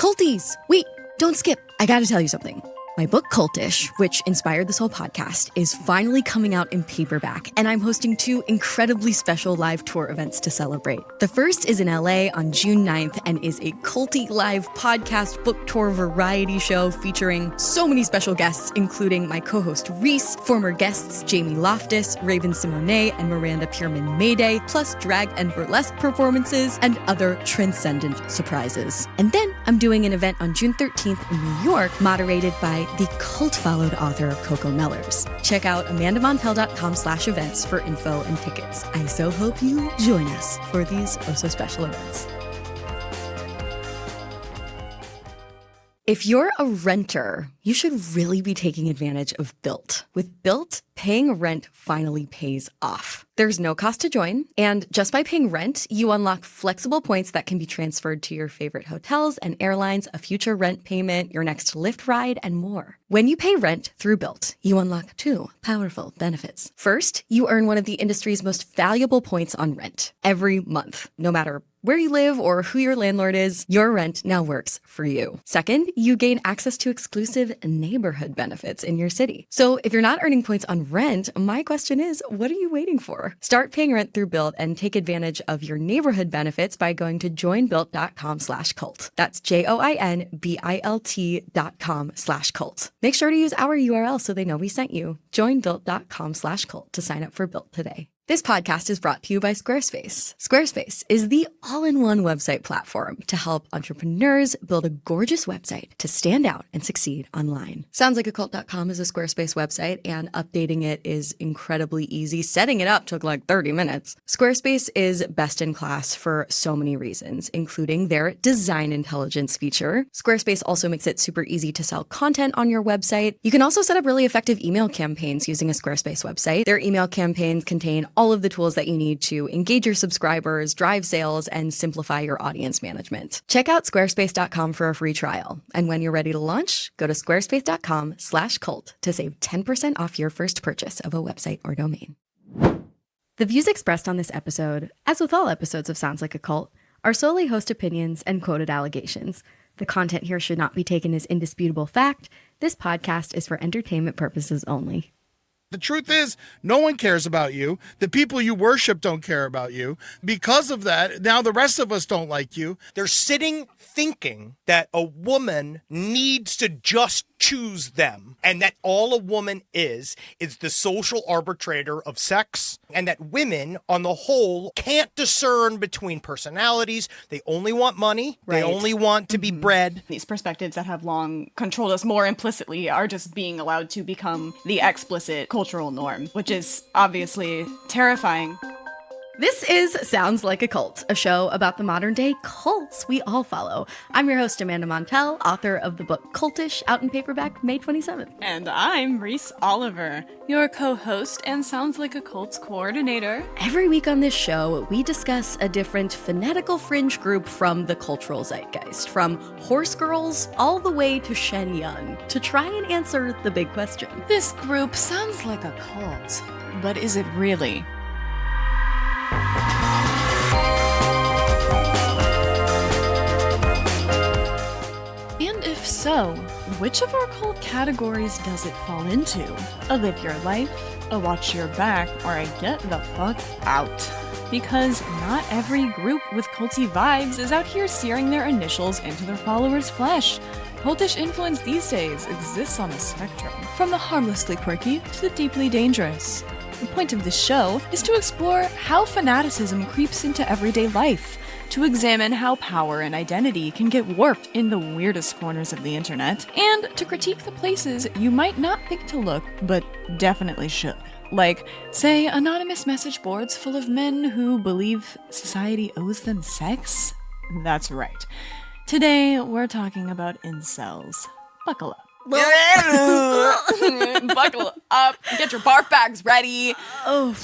Culties! Wait, don't skip. I gotta tell you something. My book, Cultish, which inspired this whole podcast, is finally coming out in paperback, and I'm hosting 2 incredibly special live tour events to celebrate. The first is in LA on June 9th and is a culty live podcast book tour variety show featuring so many special guests, including my co-host Reese, former guests Jamie Loftus, Raven Simone, and Miranda Pierman Mayday, plus drag and burlesque performances and other transcendent surprises. And then I'm doing an event on June 13th in New York, moderated by the cult-followed author Coco Mellers. Check out amandamontel.com/events for info and tickets. I so hope you join us for these oh-so-special events. If you're a renter, you should really be taking advantage of Built. With Built, paying rent finally pays off. There's no cost to join, and just by paying rent, you unlock flexible points that can be transferred to your favorite hotels and airlines, a future rent payment, your next Lyft ride, and more. When you pay rent through Built, you unlock 2 powerful benefits. First, you earn one of the industry's most valuable points on rent every month, no matter where you live or who your landlord is, your rent now works for you. Second, you gain access to exclusive neighborhood benefits in your city. So if you're not earning points on rent, my question is, what are you waiting for? Start paying rent through Built and take advantage of your neighborhood benefits by going to joinbuilt.com/cult. That's joinbilt.com/cult. Make sure to use our URL so they know we sent you. Joinbuilt.com/cult to sign up for Built today. This podcast is brought to you by Squarespace. Squarespace is the all-in-one website platform to help entrepreneurs build a gorgeous website to stand out and succeed online. Soundslikeacult.com is a Squarespace website, and updating it is incredibly easy. Setting it up took like 30 minutes. Squarespace is best in class for so many reasons, including their design intelligence feature. Squarespace also makes it super easy to sell content on your website. You can also set up really effective email campaigns using a Squarespace website. Their email campaigns contain all of the tools that you need to engage your subscribers, drive sales, and simplify your audience management. Check out squarespace.com for a free trial. And when you're ready to launch, go to squarespace.com/cult to save 10% off your first purchase of a website or domain. The views expressed on this episode, as with all episodes of Sounds Like a Cult, are solely host opinions and quoted allegations. The content here should not be taken as indisputable fact. This podcast is for entertainment purposes only. The truth is, no one cares about you. The people you worship don't care about you. Because of that, now the rest of us don't like you. They're sitting thinking that a woman needs to just choose them, and that all a woman is the social arbitrator of sex, and that women, on the whole, can't discern between personalities. They only want money. Right. They only want to be bred. These perspectives that have long controlled us more implicitly are just being allowed to become the explicit cultural norm, which is obviously terrifying. This is Sounds Like a Cult, a show about the modern-day cults we all follow. I'm your host, Amanda Montel, author of the book Cultish, out in paperback May 27th. And I'm Reese Oliver, your co-host and Sounds Like a Cult's coordinator. Every week on this show, we discuss a different fanatical fringe group from the cultural zeitgeist, from horse girls all the way to Shen Yun, to try and answer the big question. This group sounds like a cult, but is it really? And if so, which of our cult categories does it fall into? A live your life, a watch your back, or a get the fuck out? Because not every group with culty vibes is out here searing their initials into their followers' flesh. Cultish influence these days exists on a spectrum, from the harmlessly quirky to the deeply dangerous. The point of this show is to explore how fanaticism creeps into everyday life, to examine how power and identity can get warped in the weirdest corners of the internet, and to critique the places you might not think to look, but definitely should. Like, say, anonymous message boards full of men who believe society owes them sex? That's right. Today, we're talking about incels. Buckle up. Buckle up. Get your barf bags ready. Oh.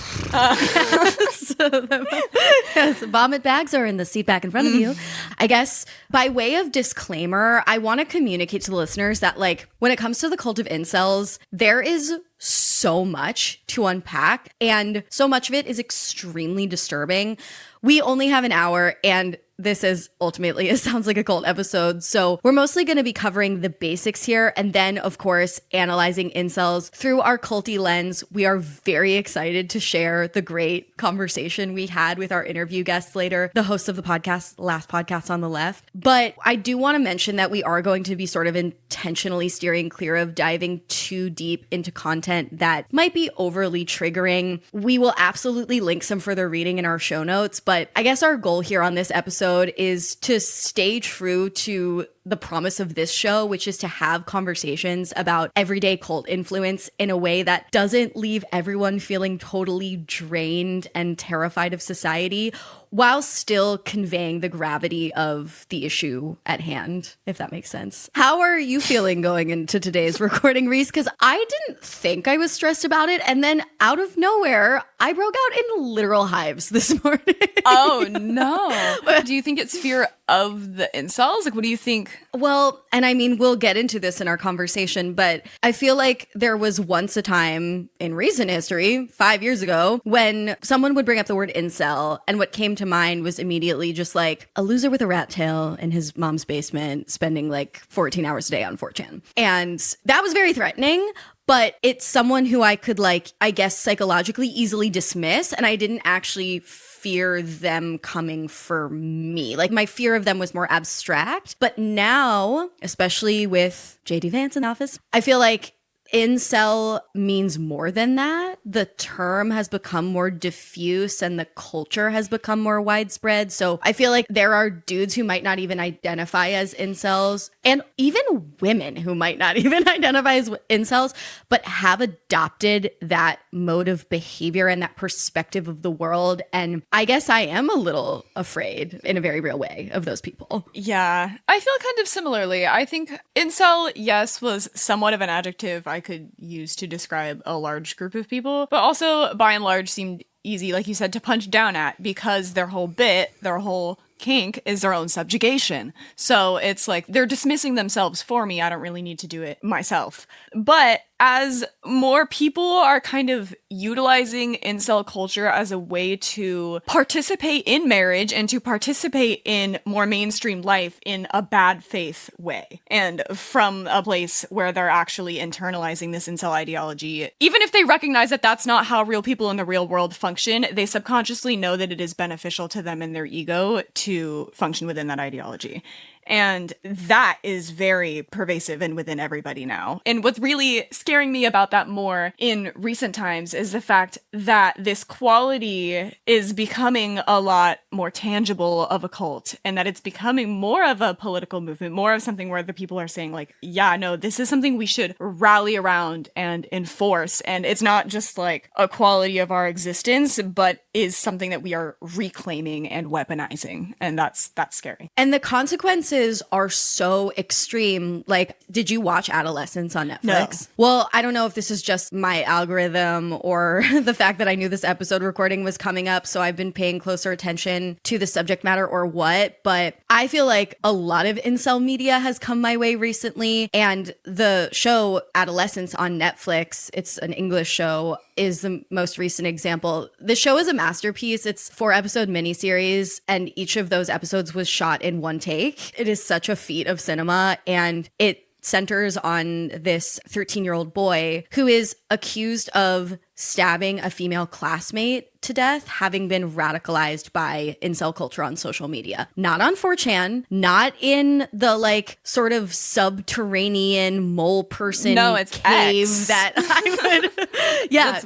Yes, vomit bags are in the seat back in front of you. I guess by way of disclaimer, I want to communicate to the listeners that, like, when it comes to the cult of incels, there is so much to unpack, and so much of it is extremely disturbing. We only have an hour, and this is ultimately, it sounds like a cult episode. So we're mostly going to be covering the basics here. And then, of course, analyzing incels through our culty lens. We are very excited to share the great conversation we had with our interview guests later, the hosts of the podcast, Last Podcast on the Left. But I do want to mention that we are going to be sort of intentionally steering clear of diving too deep into content that might be overly triggering. We will absolutely link some further reading in our show notes, but I guess our goal here on this episode is to stay true to the promise of this show, which is to have conversations about everyday cult influence in a way that doesn't leave everyone feeling totally drained and terrified of society, while still conveying the gravity of the issue at hand, if that makes sense. How are you feeling going into today's recording, Reese? Because I didn't think I was stressed about it, and then out of nowhere, I broke out in literal hives this morning. Oh, no. Do you think it's fear of the incels? Like, what do you think? Well, and I mean, we'll get into this in our conversation, but I feel like there was once a time in recent history, 5 years ago, when someone would bring up the word incel, and what came to mind was immediately just like a loser with a rat tail in his mom's basement spending like 14 hours a day on 4chan. And that was very threatening. But it's someone who I could, like, I guess, psychologically easily dismiss. And I didn't actually fear them coming for me. Like, my fear of them was more abstract. But now, especially with JD Vance in office, I feel like incel means more than that. The term has become more diffuse and the culture has become more widespread. So I feel like there are dudes who might not even identify as incels, and even women who might not even identify as incels, but have adopted that mode of behavior and that perspective of the world. And I guess I am a little afraid in a very real way of those people. Yeah, I feel kind of similarly. I think incel, yes, was somewhat of an adjective I could use to describe a large group of people, but also by and large seemed easy, like you said, to punch down at, because their whole kink is their own subjugation. So it's like they're dismissing themselves for me. I don't really need to do it myself. But as more people are kind of utilizing incel culture as a way to participate in marriage and to participate in more mainstream life in a bad faith way, and from a place where they're actually internalizing this incel ideology, even if they recognize that that's not how real people in the real world function, they subconsciously know that it is beneficial to them and their ego to function within that ideology. And that is very pervasive and within everybody now. And what's really scaring me about that more in recent times is the fact that this quality is becoming a lot more tangible of a cult, and that it's becoming more of a political movement, more of something where the people are saying like, yeah, no, this is something we should rally around and enforce. And it's not just like a quality of our existence, but is something that we are reclaiming and weaponizing. And that's scary. And the consequences are so extreme. Like, did you watch Adolescence on Netflix? No. Well, I don't know if this is just my algorithm or the fact that I knew this episode recording was coming up, so I've been paying closer attention to the subject matter or what, but I feel like a lot of incel media has come my way recently, and the show Adolescence on Netflix, it's an English show, is the most recent example. The show is a masterpiece. It's 4-episode miniseries, and each of those episodes was shot in one take. It is such a feat of cinema, and it centers on this 13-year-old boy who is accused of stabbing a female classmate to death, having been radicalized by incel culture on social media. Not on 4chan, not in the like sort of subterranean mole person cave X. that I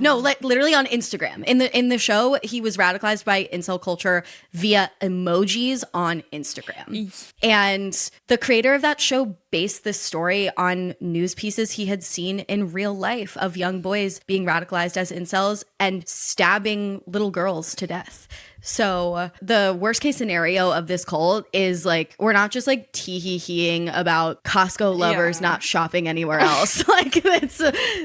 would like literally on Instagram. In the show, he was radicalized by incel culture via emojis on Instagram. And the creator of that show based this story on news pieces he had seen in real life of young boys being radicalized as incels and stabbing little girls to death. So the worst case scenario of this cult is like, we're not just like tee-hee-heeing about Costco lovers not shopping anywhere else. Like it's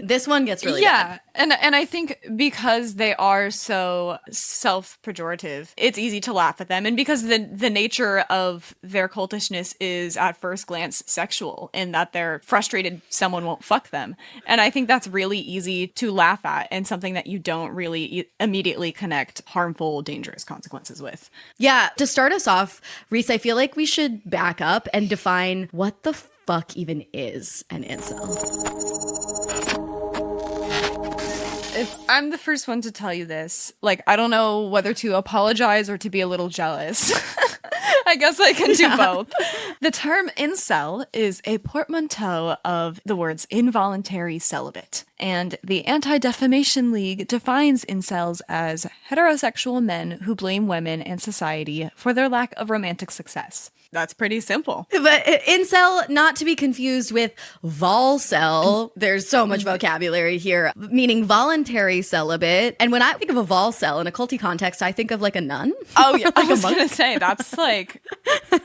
this one gets really bad. And I think because they are so self-pejorative, it's easy to laugh at them. And because the nature of their cultishness is at first glance sexual, in that they're frustrated someone won't fuck them. And I think that's really easy to laugh at, and something that you don't really immediately connect harmful, dangerous consequences with. Yeah, to start us off, Reese, I feel like we should back up and define what the fuck even is an incel. If I'm the first one to tell you this, like, I don't know whether to apologize or to be a little jealous. I guess I can do both. The term incel is a portmanteau of the words involuntary celibate. And the Anti-Defamation League defines incels as heterosexual men who blame women and society for their lack of romantic success. That's pretty simple. But incel, not to be confused with volcel. There's so much vocabulary here, meaning voluntary celibate. And when I think of a volcel in a culty context, I think of like a nun. Oh, yeah. Like I was going to say, that's like,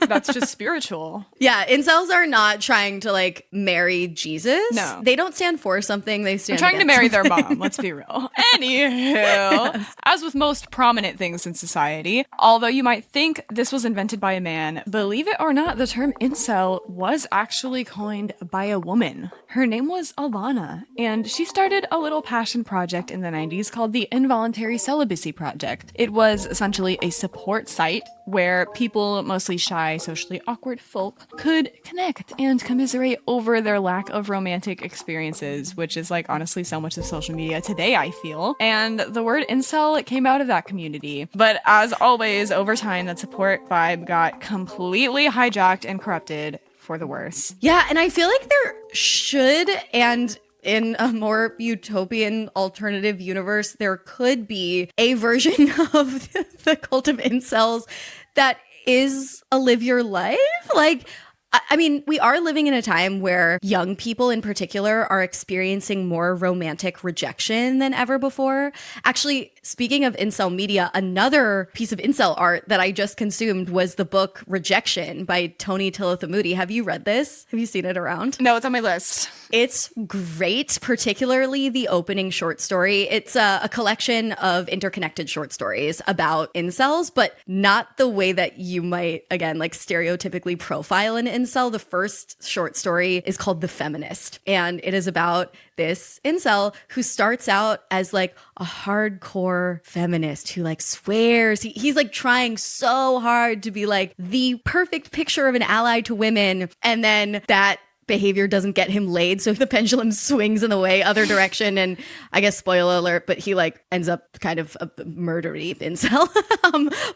that's just spiritual. Yeah, incels are not trying to like marry Jesus. No. They don't stand for something. They stand They're trying to marry something. their mom, let's be real. Anywho, as with most prominent things in society, although you might think this was invented by a man, believe it or not, the term incel was actually coined by a woman. Her name was Alana, and she started a little passion project in the 90s called the Involuntary Celibacy Project. It was essentially a support site where people, mostly shy, socially awkward folk, could connect and commiserate over their lack of romantic experiences, which is like honestly so much of social media today, I feel. And the word incel came out of that community. But as always, over time, that support vibe got completely hijacked and corrupted for the worse. Yeah, and I feel like there should, and in a more utopian alternative universe, there could be a version of the cult of incels that is a live your life. Like, I mean, we are living in a time where young people in particular are experiencing more romantic rejection than ever before. Actually, speaking of incel media, another piece of incel art that I just consumed was the book Rejection by Tony Tillothamudi. Have you read this? Have you seen it around? No, it's on my list. It's great, particularly the opening short story. It's a collection of interconnected short stories about incels, but not the way that you might, again, like stereotypically profile an incel. The first short story is called The Feminist, and it is about this incel who starts out as like a hardcore feminist who like swears he's like trying so hard to be like the perfect picture of an ally to women, and then that behavior doesn't get him laid, so the pendulum swings in the way other direction, and I guess spoiler alert, but he like ends up kind of a murdery incel.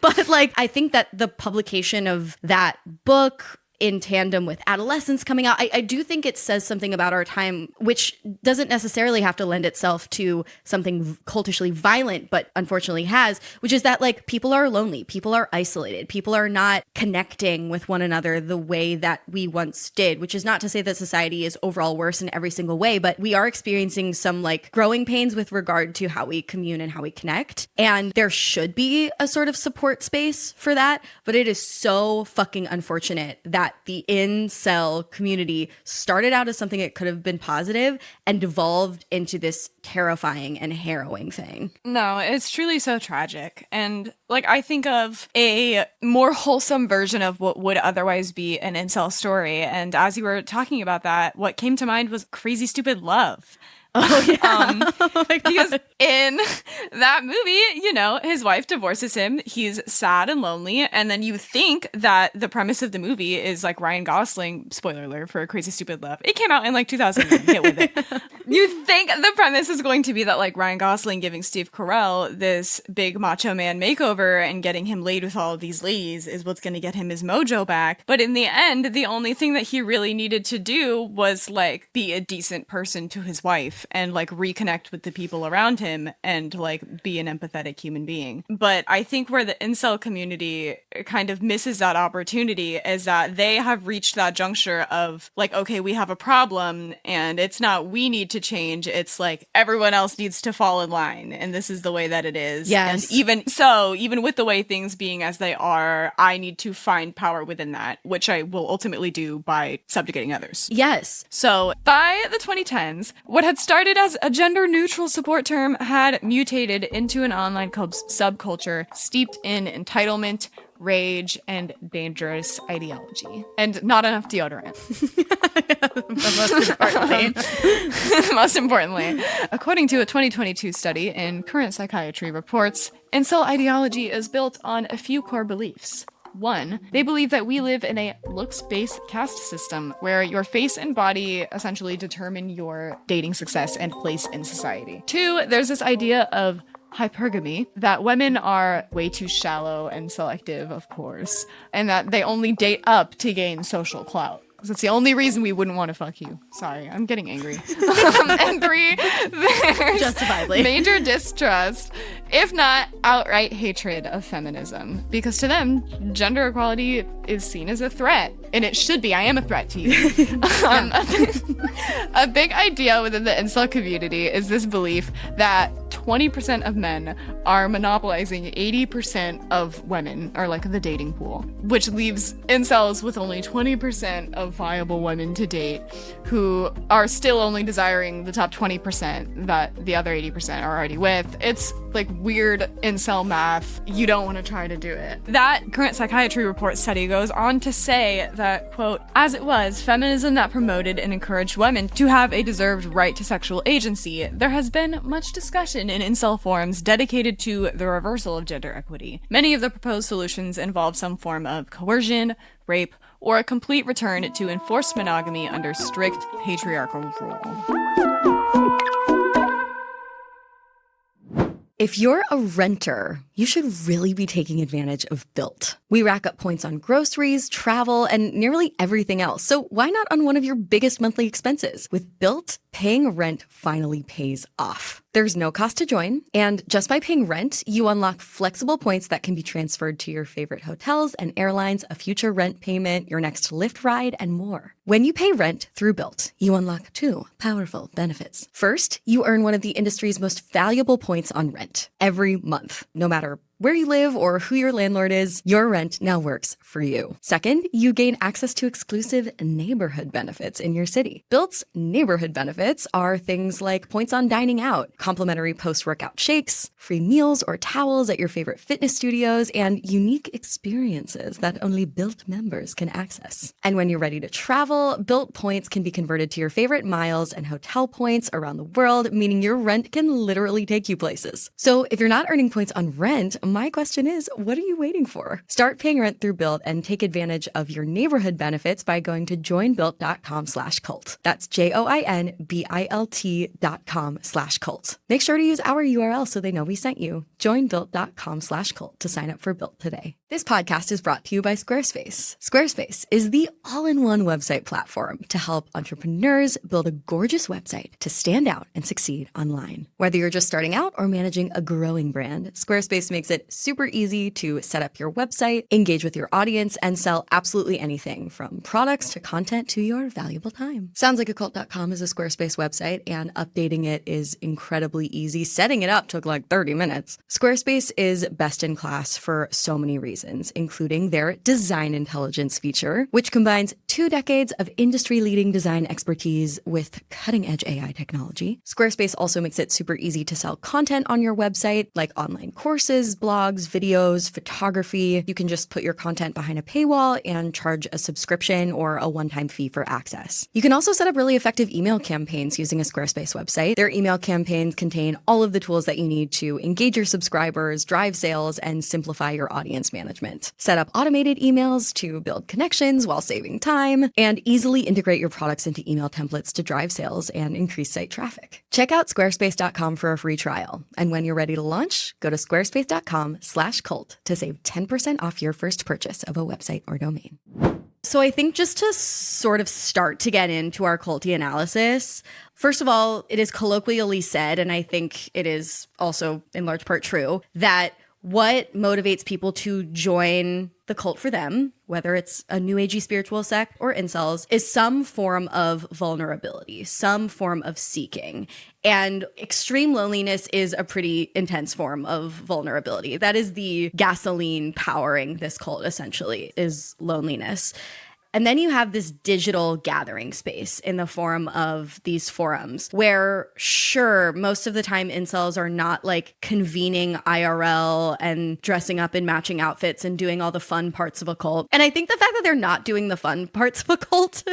But like I think that the publication of that book in tandem with adolescence coming out, I do think it says something about our time, which doesn't necessarily have to lend itself to something cultishly violent, but unfortunately has, which is that like people are lonely, people are isolated, people are not connecting with one another the way that we once did, which is not to say that society is overall worse in every single way, but we are experiencing some like growing pains with regard to how we commune and how we connect. And there should be a sort of support space for that, but it is so fucking unfortunate that the incel community started out as something that could have been positive and devolved into this terrifying and harrowing thing. No, it's truly so tragic. And like I think of a more wholesome version of what would otherwise be an incel story. And as you were talking about that, what came to mind was Crazy Stupid Love. Oh, yeah. Oh my God. Because in that movie, you know, his wife divorces him. He's sad and lonely. And then you think that the premise of the movie is like Ryan Gosling, spoiler alert for Crazy Stupid Love. It came out in like 2009. Get with it. You think the premise is going to be that like Ryan Gosling giving Steve Carell this big macho man makeover and getting him laid with all of these ladies is what's going to get him his mojo back. But in the end, the only thing that he really needed to do was like be a decent person to his wife and like reconnect with the people around him and like be an empathetic human being. But I think where the incel community kind of misses that opportunity is that they have reached that juncture of like, okay, we have a problem and it's not we need to change, it's like everyone else needs to fall in line and this is the way that it is. Yes. And even so, even with the way things being as they are, I need to find power within that, which I will ultimately do by subjugating others. Yes. So by the 2010s, what had started as a gender-neutral support term had mutated into an online subculture steeped in entitlement, rage, and dangerous ideology. And not enough deodorant. Most importantly, according to a 2022 study in Current Psychiatry Reports, incel ideology is built on a few core beliefs. 1, they believe that we live in a looks-based caste system where your face and body essentially determine your dating success and place in society. 2, there's this idea of hypergamy, that women are way too shallow and selective, of course, and that they only date up to gain social clout. That's the only reason we wouldn't want to fuck you. Sorry, I'm getting angry. And 3, there's justifiably major distrust, if not outright hatred of feminism. Because to them, gender equality is seen as a threat. And it should be. I am a threat to you. A big idea within the incel community is this belief that 20% of men are monopolizing 80% of women, or like the dating pool, which leaves incels with only 20% of viable women to date who are still only desiring the top 20% that the other 80% are already with. It's like weird incel math. You don't want to try to do it. That Current Psychiatry Report study goes on to say that, quote, as it was feminism that promoted and encouraged women to have a deserved right to sexual agency, there has been much discussion in incel forums dedicated to the reversal of gender equity. Many of the proposed solutions involve some form of coercion, rape, or a complete return to enforced monogamy under strict patriarchal rule. If you're a renter, you should really be taking advantage of Built. We rack up points on groceries, travel, and nearly everything else. So why not on one of your biggest monthly expenses? With Built, paying rent finally pays off. There's no cost to join, and just by paying rent, you unlock flexible points that can be transferred to your favorite hotels and airlines, a future rent payment, your next Lyft ride, and more. When you pay rent through Built, you unlock 2 powerful benefits. First, you earn one of the industry's most valuable points on rent every month, no matter where you live or who your landlord is, your rent now works for you. Second, you gain access to exclusive neighborhood benefits in your city. Built's neighborhood benefits are things like points on dining out, complimentary post-workout shakes, free meals or towels at your favorite fitness studios, and unique experiences that only Built members can access. And when you're ready to travel, Built points can be converted to your favorite miles and hotel points around the world, meaning your rent can literally take you places. So if you're not earning points on rent, my question is, what are you waiting for? Start paying rent through Built and take advantage of your neighborhood benefits by going to joinbuilt.com/cult. That's JOINBILT.com/cult. Make sure to use our URL so they know we sent you. Joinbuilt.com/cult to sign up for Built today. This podcast is brought to you by Squarespace. Squarespace is the all-in-one website platform to help entrepreneurs build a gorgeous website to stand out and succeed online. Whether you're just starting out or managing a growing brand, Squarespace makes it super easy to set up your website, engage with your audience, and sell absolutely anything from products to content to your valuable time. Soundslikeacult.com is a Squarespace website, and updating it is incredibly easy. Setting it up took like 30 minutes. Squarespace is best in class for so many reasons, including their design intelligence feature, which combines 2 decades of industry-leading design expertise with cutting-edge AI technology. Squarespace also makes it super easy to sell content on your website, like online courses, blogs, videos, photography. You can just put your content behind a paywall and charge a subscription or a one-time fee for access. You can also set up really effective email campaigns using a Squarespace website. Their email campaigns contain all of the tools that you need to engage your subscribers, drive sales, and simplify your audience management. Set up automated emails to build connections while saving time, and easily integrate your products into email templates to drive sales and increase site traffic. Check out squarespace.com for a free trial. And when you're ready to launch, go to squarespace.com/cult to save 10% off your first purchase of a website or domain. So I think just to sort of start to get into our culty analysis, first of all, it is colloquially said, and I think it is also in large part true, that what motivates people to join the cult for them, whether it's a new agey spiritual sect or incels, is some form of vulnerability, some form of seeking. And extreme loneliness is a pretty intense form of vulnerability. That is the gasoline powering this cult, essentially, is loneliness. And then you have this digital gathering space in the form of these forums where, sure, most of the time incels are not like convening IRL and dressing up in matching outfits and doing all the fun parts of a cult. And I think the fact that they're not doing the fun parts of a cult,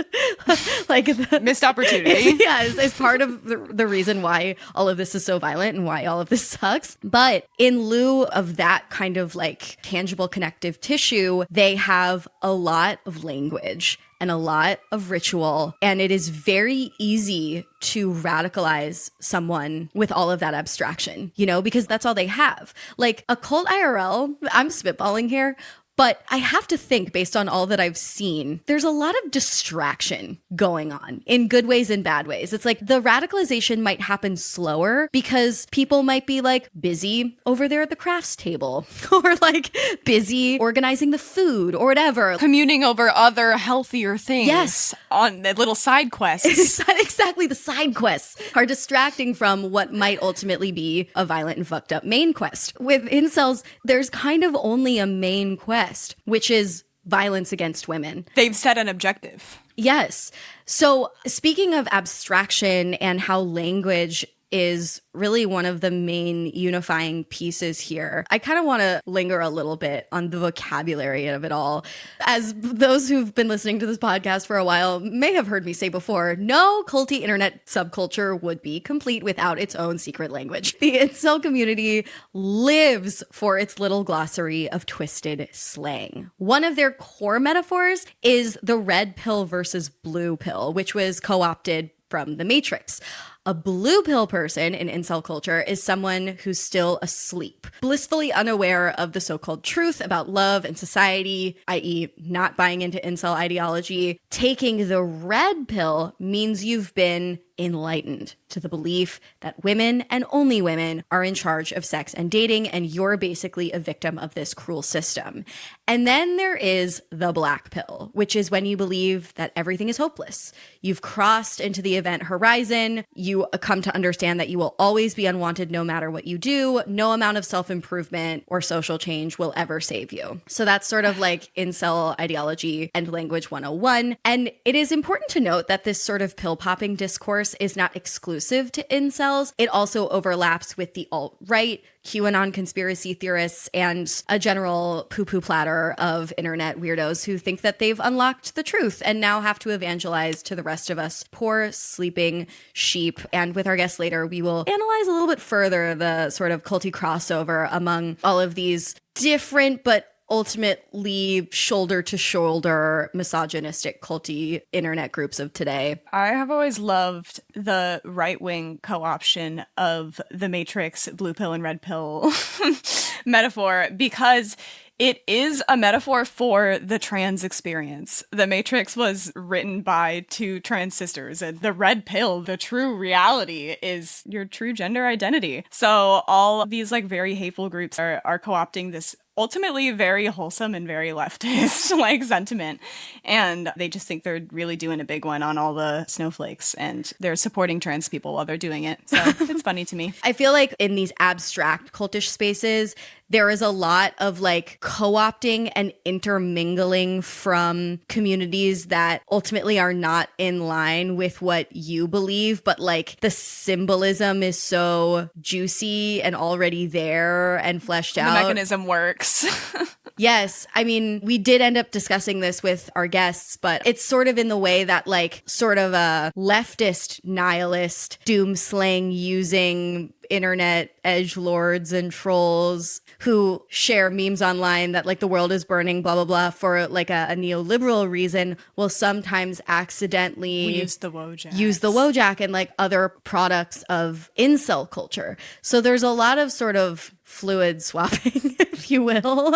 like missed opportunity. is part of the reason why all of this is so violent and why all of this sucks. But in lieu of that kind of like tangible connective tissue, they have a lot of language and a lot of ritual. And it is very easy to radicalize someone with all of that abstraction, you know, because that's all they have. Like a cult IRL, I'm spitballing here, but I have to think, based on all that I've seen, there's a lot of distraction going on in good ways and bad ways. It's like the radicalization might happen slower because people might be like busy over there at the crafts table or like busy organizing the food or whatever. Communing over other healthier things. Yes. On the little side quests. Exactly. The side quests are distracting from what might ultimately be a violent and fucked up main quest. With incels, there's kind of only a main quest, which is violence against women. They've set an objective. Yes. So speaking of abstraction and how language is really one of the main unifying pieces here, I kind of want to linger a little bit on the vocabulary of it all. As those who've been listening to this podcast for a while may have heard me say before, no culty internet subculture would be complete without its own secret language. The incel community lives for its little glossary of twisted slang. One of their core metaphors is the red pill versus blue pill, which was co-opted from The Matrix. A blue pill person in incel culture is someone who's still asleep, blissfully unaware of the so-called truth about love and society, i.e. not buying into incel ideology. Taking the red pill means you've been enlightened to the belief that women and only women are in charge of sex and dating, and you're basically a victim of this cruel system. And then there is the black pill, which is when you believe that everything is hopeless. You've crossed into the event horizon. You come to understand that you will always be unwanted no matter what you do. No amount of self-improvement or social change will ever save you. So that's sort of like incel ideology and language 101. And it is important to note that this sort of pill-popping discourse is not exclusive to incels. It also overlaps with the alt-right, QAnon conspiracy theorists, and a general poo-poo platter of internet weirdos who think that they've unlocked the truth and now have to evangelize to the rest of us poor sleeping sheep. And with our guests later, we will analyze a little bit further the sort of culty crossover among all of these different but ultimately shoulder-to-shoulder misogynistic culty internet groups of today. I have always loved the right-wing co-option of the Matrix blue pill and red pill metaphor because it is a metaphor for the trans experience. The Matrix was written by two trans sisters, and the red pill, the true reality, is your true gender identity. So all of these like very hateful groups are co-opting this ultimately very wholesome and very leftist like sentiment, and they just think they're really doing a big one on all the snowflakes, and they're supporting trans people while they're doing it. So it's funny to me. I feel like in these abstract cultish spaces, there is a lot of like co-opting and intermingling from communities that ultimately are not in line with what you believe, but like the symbolism is so juicy and already there and fleshed out. The mechanism works. Yes. I mean, we did end up discussing this with our guests, but it's sort of in the way that like sort of a leftist, nihilist, doom slang using internet edgelords and trolls who share memes online that like the world is burning, blah, blah, blah, for like a neoliberal reason will sometimes accidentally use the Wojak and like other products of incel culture. So there's a lot of sort of fluid swapping, if you will.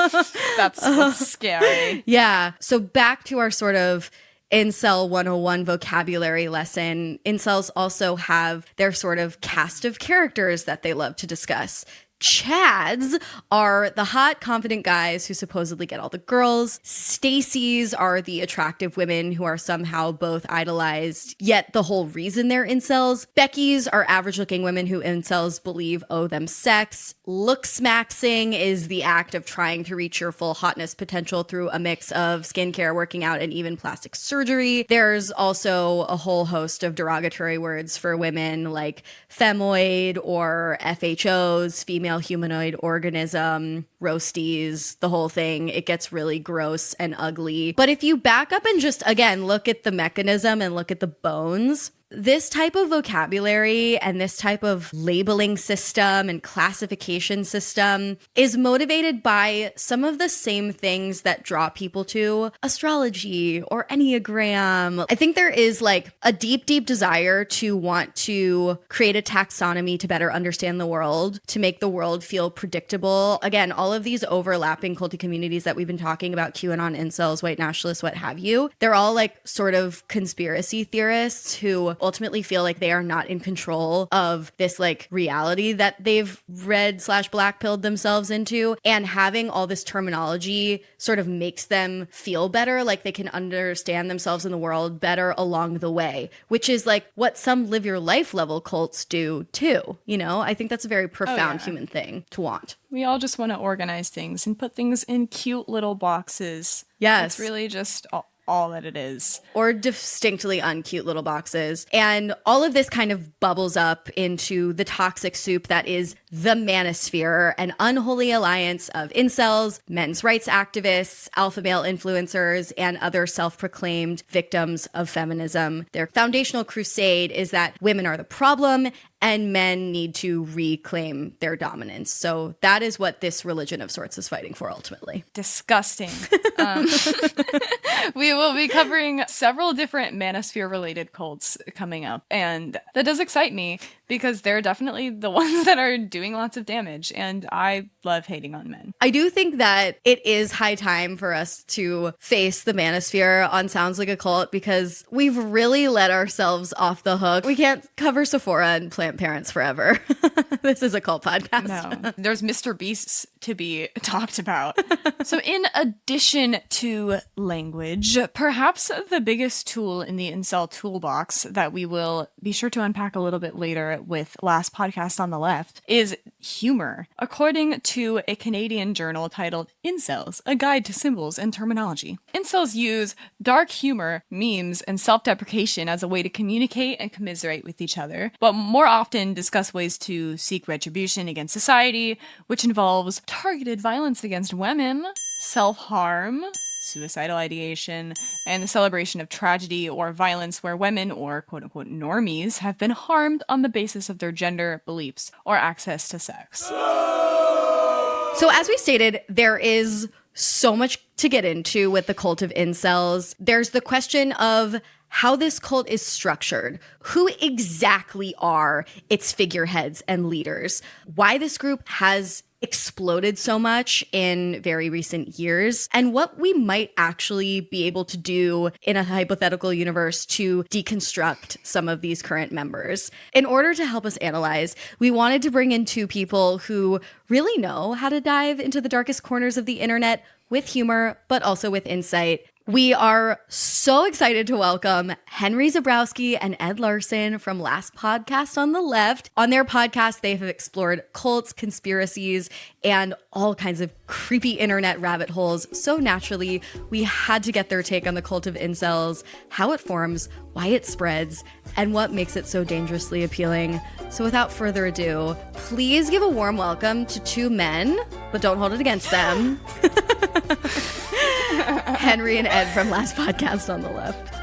That's scary. Yeah. So back to our sort of Incel 101 vocabulary lesson. Incels also have their sort of cast of characters that they love to discuss. Chads are the hot, confident guys who supposedly get all the girls. Stacys are the attractive women who are somehow both idolized, yet the whole reason they're incels. Beckys are average-looking women who incels believe owe them sex. Looksmaxing is the act of trying to reach your full hotness potential through a mix of skincare, working out, and even plastic surgery. There's also a whole host of derogatory words for women like femoid or FHOs, female humanoid organism, roasties, the whole thing. It gets really gross and ugly. But if you back up and just, again, look at the mechanism and look at the bones, this type of vocabulary and this type of labeling system and classification system is motivated by some of the same things that draw people to astrology or Enneagram. I think there is like a deep, deep desire to want to create a taxonomy to better understand the world, to make the world feel predictable. Again, all of these overlapping culty communities that we've been talking about, QAnon, incels, white nationalists, what have you, they're all like sort of conspiracy theorists who ultimately feel like they are not in control of this like reality that they've read/blackpilled themselves into, and having all this terminology sort of makes them feel better, like they can understand themselves in the world better along the way, which is like what some live your life level cults do too. You know, I think that's a very profound human thing to want. We all just want to organize things and put things in cute little boxes. Yes. It's really just all that it is. Or distinctly uncute little boxes. And all of this kind of bubbles up into the toxic soup that is the manosphere, an unholy alliance of incels, men's rights activists, alpha male influencers, and other self-proclaimed victims of feminism. Their foundational crusade is that women are the problem and men need to reclaim their dominance. So that is what this religion of sorts is fighting for ultimately. Disgusting. We will be covering several different manosphere-related cults coming up. And that does excite me because they're definitely the ones that are doing lots of damage. And I love hating on men. I do think that it is high time for us to face the manosphere on Sounds Like a Cult because we've really let ourselves off the hook. We can't cover Sephora and Planned Parents forever. This is a cult podcast. No, there's Mr. Beasts to be talked about. So in addition to language, perhaps the biggest tool in the incel toolbox that we will be sure to unpack a little bit later with Last Podcast on the Left is humor. According to a Canadian journal titled Incels, A Guide to Symbols and Terminology. Incels use dark humor, memes, and self-deprecation as a way to communicate and commiserate with each other, but more often discuss ways to seek retribution against society, which involves targeted violence against women, self-harm, suicidal ideation, and the celebration of tragedy or violence where women or quote-unquote normies have been harmed on the basis of their gender, beliefs, or access to sex. So as we stated, there is so much to get into with the cult of incels. There's the question of how this cult is structured, who exactly are its figureheads and leaders, why this group has exploded so much in very recent years, and what we might actually be able to do in a hypothetical universe to deconstruct some of these current members. In order to help us analyze, we wanted to bring in two people who really know how to dive into the darkest corners of the internet with humor, but also with insight. We are so excited to welcome Henry Zebrowski and Ed Larson from Last Podcast on the Left. On their podcast, they have explored cults, conspiracies, and all kinds of creepy internet rabbit holes. So naturally, we had to get their take on the cult of incels, how it forms, why it spreads, and what makes it so dangerously appealing. So without further ado, please give a warm welcome to two men, but don't hold it against them. Henry and Ed from Last Podcast on the Left.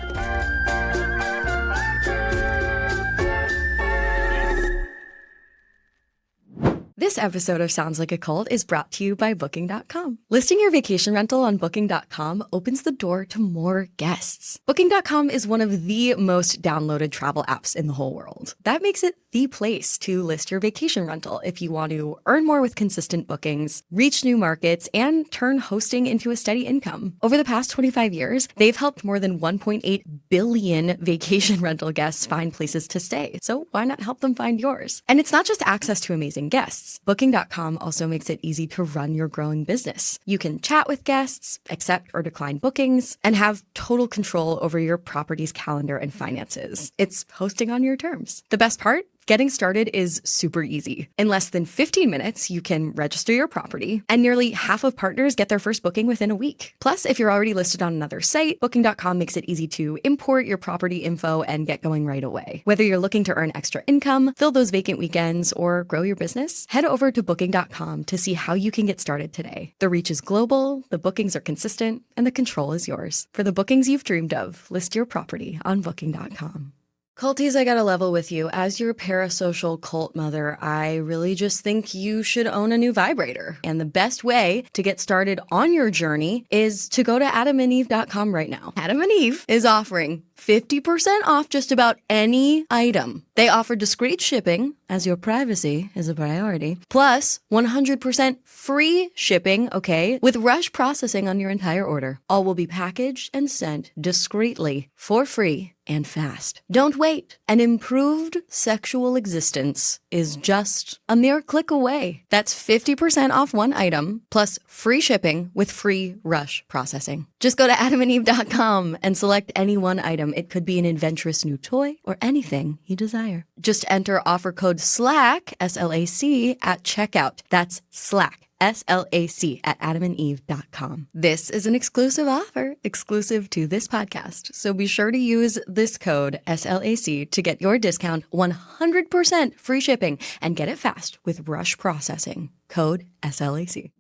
This episode of Sounds Like a Cult is brought to you by Booking.com. Listing your vacation rental on Booking.com opens the door to more guests. Booking.com is one of the most downloaded travel apps in the whole world. That makes it the place to list your vacation rental if you want to earn more with consistent bookings, reach new markets, and turn hosting into a steady income. Over the past 25 years, they've helped more than 1.8 billion vacation rental guests find places to stay. So why not help them find yours? And it's not just access to amazing guests. Booking.com also makes it easy to run your growing business. You can chat with guests, accept or decline bookings, and have total control over your property's calendar and finances. It's hosting on your terms. The best part? Getting started is super easy. In less than 15 minutes, you can register your property, and nearly half of partners get their first booking within a week. Plus, if you're already listed on another site, Booking.com makes it easy to import your property info and get going right away. Whether you're looking to earn extra income, fill those vacant weekends, or grow your business, head over to Booking.com to see how you can get started today. The reach is global, the bookings are consistent, and the control is yours. For the bookings you've dreamed of, list your property on Booking.com. Culties, I gotta level with you. As your parasocial cult mother, I really just think you should own a new vibrator. And the best way to get started on your journey is to go to adamandeve.com right now. Adam and Eve is offering 50% off just about any item. They offer discreet shipping, as your privacy is a priority, plus 100% free shipping, okay, with rush processing on your entire order. All will be packaged and sent discreetly, for free, and fast. Don't wait. An improved sexual existence is just a mere click away. That's 50% off one item, plus free shipping with free rush processing. Just go to adamandeve.com and select any one item. It could be an adventurous new toy or anything you desire. Just enter offer code SLACK, S-L-A-C, at checkout. That's SLACK. SLAC at adamandeve.com. This is an exclusive offer, exclusive to this podcast. So be sure to use this code SLAC to get your discount, 100% free shipping, and get it fast with rush processing. Code SLAC.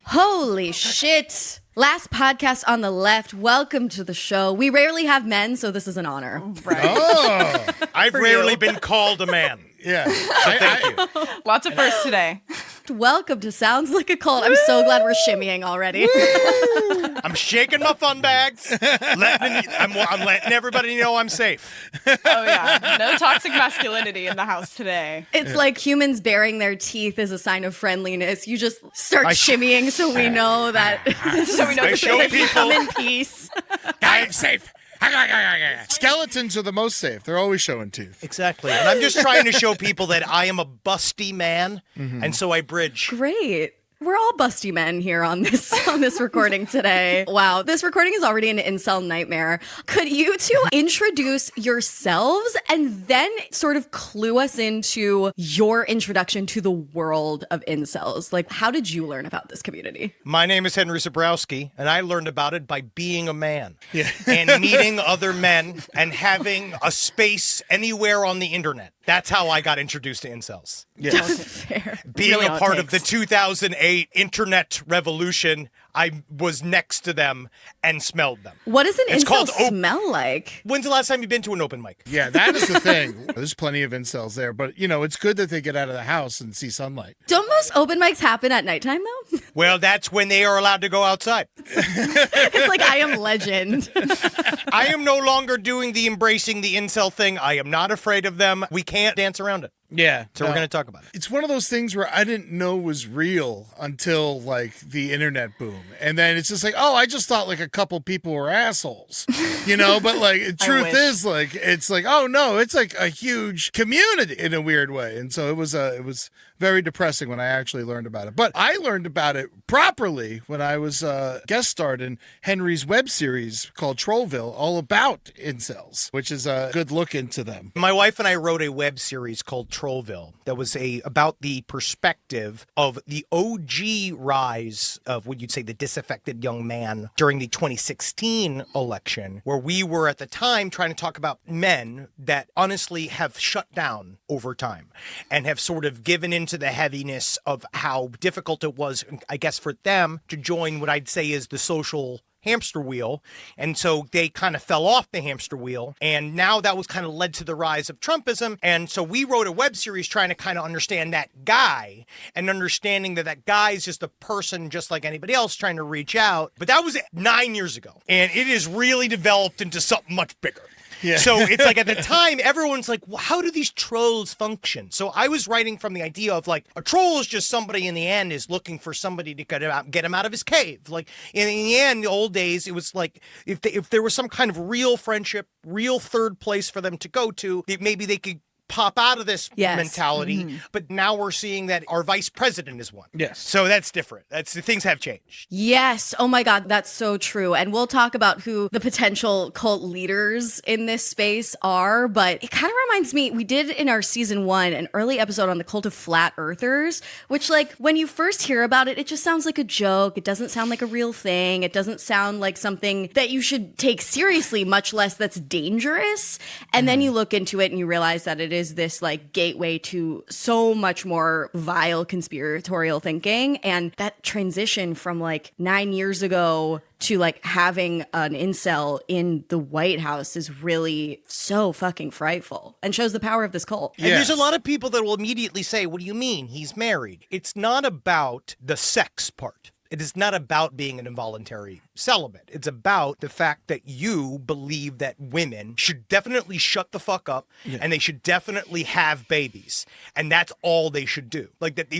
Holy shit. Last podcast on the left. Welcome to the show. We rarely have men, so this is an honor. Right. Oh, I've rarely been called a man. Yeah. Thank you. Lots of firsts today. Welcome to Sounds Like a Cult. I'm so glad we're shimmying already. I'm shaking my fun bags. I'm letting everybody know I'm safe. Oh, yeah. No toxic masculinity in the house today. It's like humans baring their teeth is a sign of friendliness. You just start shimmying so we know that come in peace. I'm safe. Skeletons are the most safe. They're always showing teeth. Exactly. And I'm just trying to show people that I am a busty man, and so I bridge. Great. We're all busty men here on this recording today. Wow, this recording is already an incel nightmare. Could you two introduce yourselves and then sort of clue us into your introduction to the world of incels? Like, how did you learn about this community? My name is Henry Zebrowski, and I learned about it by being a man and meeting other men and having a space anywhere on the internet. That's how I got introduced to incels. Yes. Fair. Being Really a part of the 2008 internet revolution, I was next to them and smelled them. What does an incel smell like? When's the last time you've been to an open mic? Yeah, that is the thing. There's plenty of incels there, but, it's good that they get out of the house and see sunlight. Don't most open mics happen at nighttime, though? Well, that's when they are allowed to go outside. It's like I Am Legend. I am no longer doing the embracing the incel thing. I am not afraid of them. We can't dance around it. Yeah. So we're going to talk about it. It's one of those things where I didn't know was real until, the internet boom. And then it's just I just thought, a couple people were assholes, But, truth is, it's oh, no, it's, a huge community in a weird way. And so it was very depressing when I actually learned about it. But I learned about it properly when I was guest starred in Henry's web series called Trollville, all about incels, which is a good look into them. My wife and I wrote a web series called Trollville that was about the perspective of the OG rise of what you'd say the disaffected young man during the 2016 election, where we were at the time trying to talk about men that honestly have shut down over time and have sort of given into the heaviness of how difficult it was, I guess, for them to join what I'd say is the social hamster wheel. And so they kind of fell off the hamster wheel. And now that was kind of led to the rise of Trumpism. And so we wrote a web series trying to kind of understand that guy and understanding that guy is just a person just like anybody else trying to reach out. But that was 9 years ago. And it has really developed into something much bigger. Yeah. So it's at the time, everyone's like, well, how do these trolls function? So I was writing from the idea of a troll is just somebody in the end is looking for somebody to get him out of his cave. In the end, the old days, it was if there was some kind of real friendship, real third place for them to go to, maybe they could pop out of this Yes. mentality, but now we're seeing that our vice president is one. Yes. So that's different. Things have changed. Yes. Oh my God, that's so true. And we'll talk about who the potential cult leaders in this space are, but it kind of reminds me, we did in our season 1 an early episode on the cult of flat earthers, which like when you first hear about it, it just sounds like a joke. It doesn't sound like a real thing. It doesn't sound like something that you should take seriously, much less that's dangerous. And then you look into it and you realize that it is this like gateway to so much more vile conspiratorial thinking. And that transition from like 9 years ago to like having an incel in the White House is really so fucking frightful and shows the power of this cult. And there's a lot of people that will immediately say, what do you mean? He's married. It's not about the sex part. It is not about being an involuntary celibate. It's about the fact that you believe that women should definitely shut the fuck up and they should definitely have babies. And that's all they should do. Like that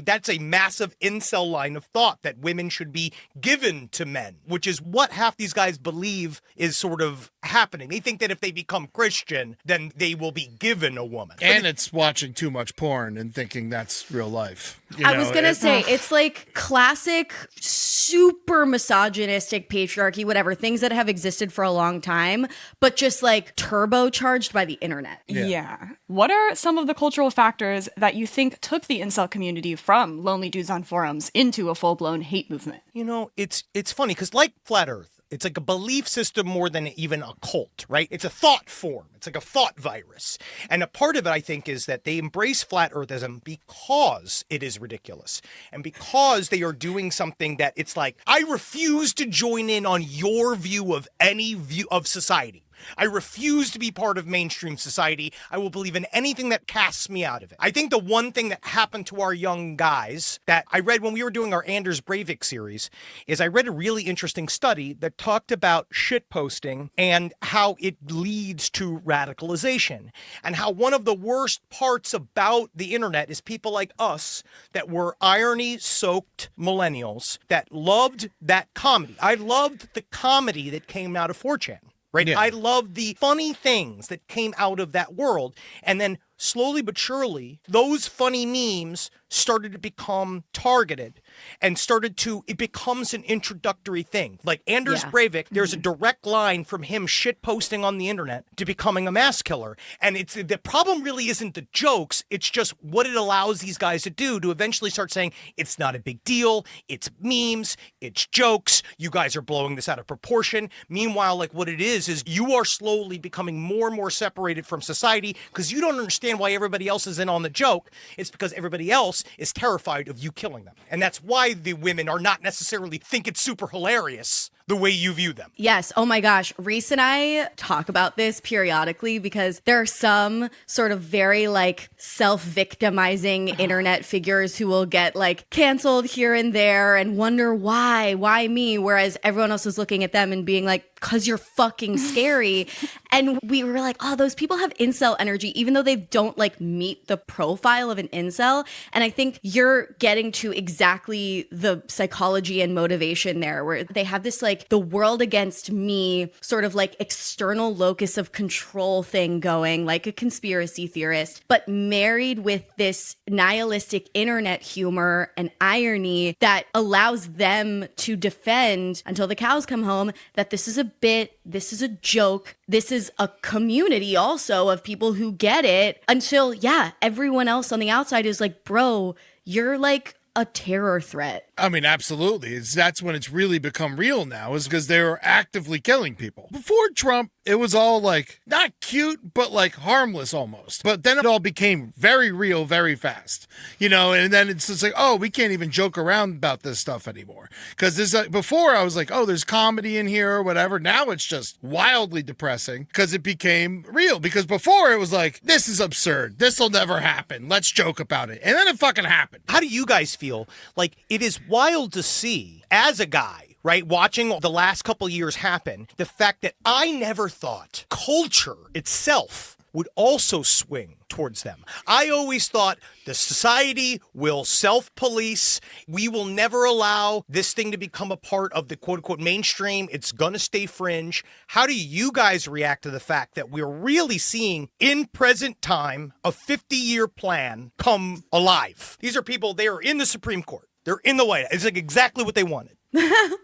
that's a massive incel line of thought that women should be given to men, which is what half these guys believe is sort of happening. They think that if they become Christian, then they will be given a woman. And it's watching too much porn and thinking that's real life. I was going to say, it's like classic, super misogynistic patriarchy, whatever, things that have existed for a long time, but just like turbocharged by the internet. Yeah. What are some of the cultural factors that you think took the incel community from lonely dudes on forums into a full-blown hate movement? You know, it's funny because like Flat Earth, it's like a belief system more than even a cult, right? It's a thought form. It's like a thought virus. And a part of it, I think, is that they embrace flat earthism because it is ridiculous. And because they are doing something that it's like, I refuse to join in on your view of any view of society. I refuse to be part of mainstream society. I will believe in anything that casts me out of it. I think the one thing that happened to our young guys that I read when we were doing our Anders Breivik series is I read a really interesting study that talked about shitposting and how it leads to radicalization and how one of the worst parts about the internet is people like us that were irony-soaked millennials that loved that comedy. I loved the comedy that came out of 4chan. Right? Yeah. I love the funny things that came out of that world. And then slowly but surely, those funny memes started to become targeted and it becomes an introductory thing. Like Anders Breivik, there's a direct line from him shitposting on the internet to becoming a mass killer. And the problem really isn't the jokes, it's just what it allows these guys to do to eventually start saying, it's not a big deal, it's memes, it's jokes, you guys are blowing this out of proportion. Meanwhile, like what it is you are slowly becoming more and more separated from society because you don't understand why everybody else is in on the joke. It's because everybody else is terrified of you killing them. And that's why the women are not necessarily think it's super hilarious the way you view them. Yes. Oh my gosh. Reese and I talk about this periodically because there are some sort of very like self-victimizing internet figures who will get like canceled here and there and wonder why me? Whereas everyone else is looking at them and being like, because you're fucking scary. And we were like, oh, those people have incel energy, even though they don't like meet the profile of an incel. And I think you're getting to exactly the psychology and motivation there, where they have this like the world against me sort of like external locus of control thing going, like a conspiracy theorist, but married with this nihilistic internet humor and irony that allows them to defend until the cows come home that this is a bit, this is a joke, this is a community also of people who get it, until everyone else on the outside is like, bro, you're like a terror threat. I mean, absolutely. That's when it's really become real now, is because they're actively killing people. Before Trump, it was all like, not cute, but like harmless almost. But then it all became very real very fast, and then it's just like, oh, we can't even joke around about this stuff anymore. Because before I was like, oh, there's comedy in here or whatever. Now it's just wildly depressing because it became real. Because before it was like, this is absurd. This will never happen. Let's joke about it. And then it fucking happened. How do you guys feel? Like, it is wild to see as a guy, right, watching the last couple years happen, the fact that I never thought culture itself would also swing towards them. I always thought the society will self-police. We will never allow this thing to become a part of the quote-unquote mainstream. It's going to stay fringe. How do you guys react to the fact that we're really seeing in present time a 50-year plan come alive? These are people, they are in the Supreme Court. They're in the White House. It's like exactly what they wanted.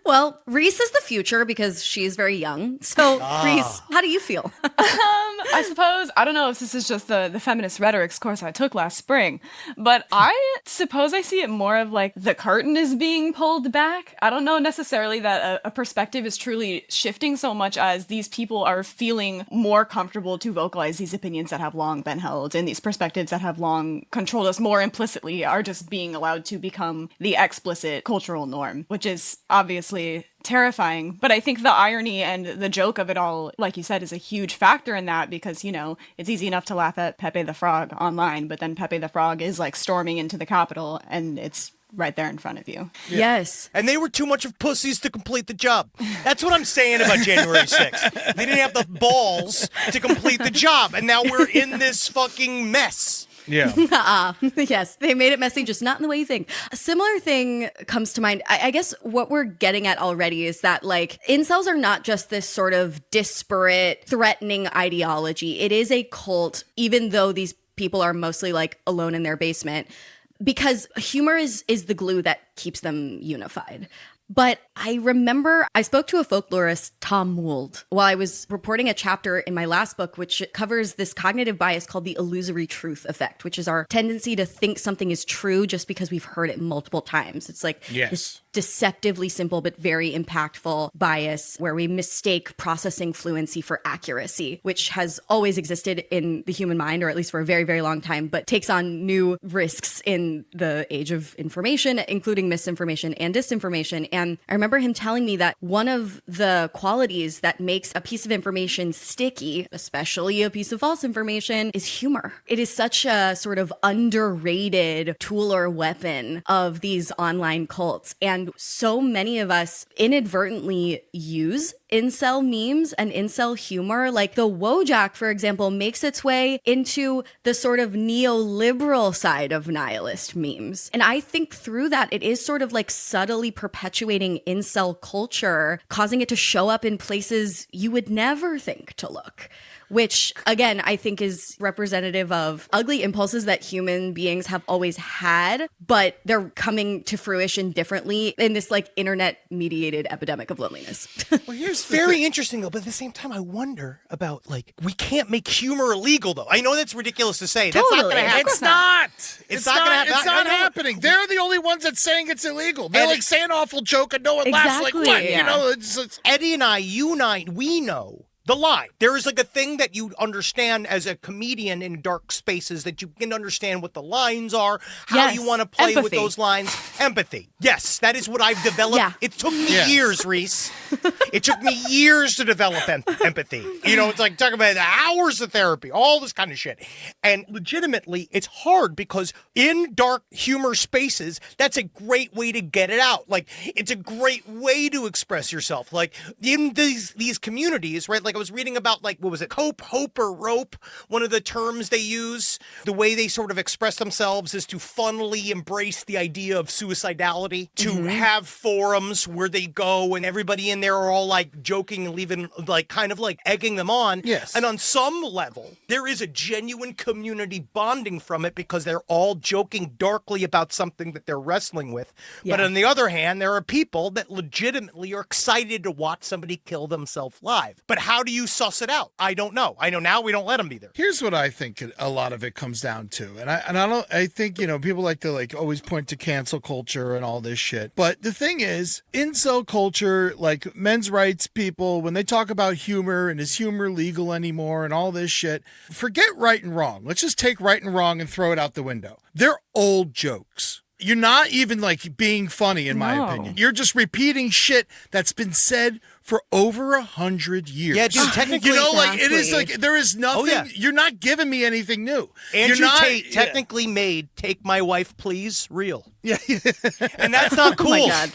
Well, Reese is the future because she's very young. So, Reese, how do you feel? I suppose, I don't know if this is just the feminist rhetorics course I took last spring, but I suppose I see it more of like the curtain is being pulled back. I don't know necessarily that a perspective is truly shifting so much as these people are feeling more comfortable to vocalize these opinions that have long been held, and these perspectives that have long controlled us more implicitly are just being allowed to become the explicit cultural norm, which is obviously terrifying. But I think the irony and the joke of it all, like you said, is a huge factor in that because, you know, it's easy enough to laugh at Pepe the Frog online, but then Pepe the Frog is like storming into the Capitol and it's right there in front of you. Yeah. Yes. And they were too much of pussies to complete the job. That's what I'm saying about January 6th. They didn't have the balls to complete the job. And now we're in this fucking mess. Yeah. Yes, they made it messy, just not in the way you think. A similar thing comes to mind. I guess what we're getting at already is that, like, incels are not just this sort of disparate, threatening ideology. It is a cult, even though these people are mostly, like, alone in their basement, because humor is the glue that keeps them unified. But I remember I spoke to a folklorist, Tom Mould, while I was reporting a chapter in my last book, which covers this cognitive bias called the illusory truth effect, which is our tendency to think something is true just because we've heard it multiple times. It's like this deceptively simple but very impactful bias where we mistake processing fluency for accuracy, which has always existed in the human mind, or at least for a very, very long time, but takes on new risks in the age of information, including misinformation and disinformation. And I remember him telling me that one of the qualities that makes a piece of information sticky, especially a piece of false information, is humor. It is such a sort of underrated tool or weapon of these online cults. And so many of us inadvertently use incel memes and incel humor. Like the Wojak, for example, makes its way into the sort of neoliberal side of nihilist memes. And I think through that, it is sort of like subtly perpetuating incel culture, causing it to show up in places you would never think to look. Which, again, I think is representative of ugly impulses that human beings have always had, but they're coming to fruition differently in this, like, internet-mediated epidemic of loneliness. Well, here's very interesting, though, but at the same time, I wonder about, like, we can't make humor illegal, though. I know that's ridiculous to say. That's not going to happen. It's not. It's not going to happen. It's not happening. They're the only ones that's saying it's illegal. They're like, say an awful joke and no one laughs. Like, what? Yeah. You know, it's Eddie and I, you and I, we know the line. There is like a thing that you understand as a comedian in dark spaces, that you can understand what the lines are, how you want to play with those lines. Empathy. Yes, that is what I've developed. Yeah. It took me years, Reese. It took me years to develop empathy. You know, it's like talking about hours of therapy, all this kind of shit. And legitimately, it's hard because in dark humor spaces, that's a great way to get it out. Like, it's a great way to express yourself. Like, in these communities, right? Like, I was reading about, like, what was it? Hope, or rope. One of the terms they use, the way they sort of express themselves is to funnily embrace the idea of suicidality, to have forums where they go and everybody in there are all like joking and leaving, like, kind of like egging them on. Yes. And on some level, there is a genuine community bonding from it because they're all joking darkly about something that they're wrestling with. Yeah. But on the other hand, there are people that legitimately are excited to watch somebody kill themselves live. But how do you suss it out? I don't know. I know now we don't let them be there. Here's what I think a lot of it comes down to. I think, you know, people like to like always point to cancel culture and all this shit. But the thing is, incel culture, like men's rights people, when they talk about humor and is humor legal anymore and all this shit, forget right and wrong. Let's just take right and wrong and throw it out the window. They're old jokes. You're not even like being funny, in my opinion. You're just repeating shit that's been said for over 100 years. Yeah, dude, technically. You know, like, it is like, there is nothing, you're not giving me anything new. Andrew Tate technically made Take My Wife Please real. Yeah. And that's not cool. Oh my God.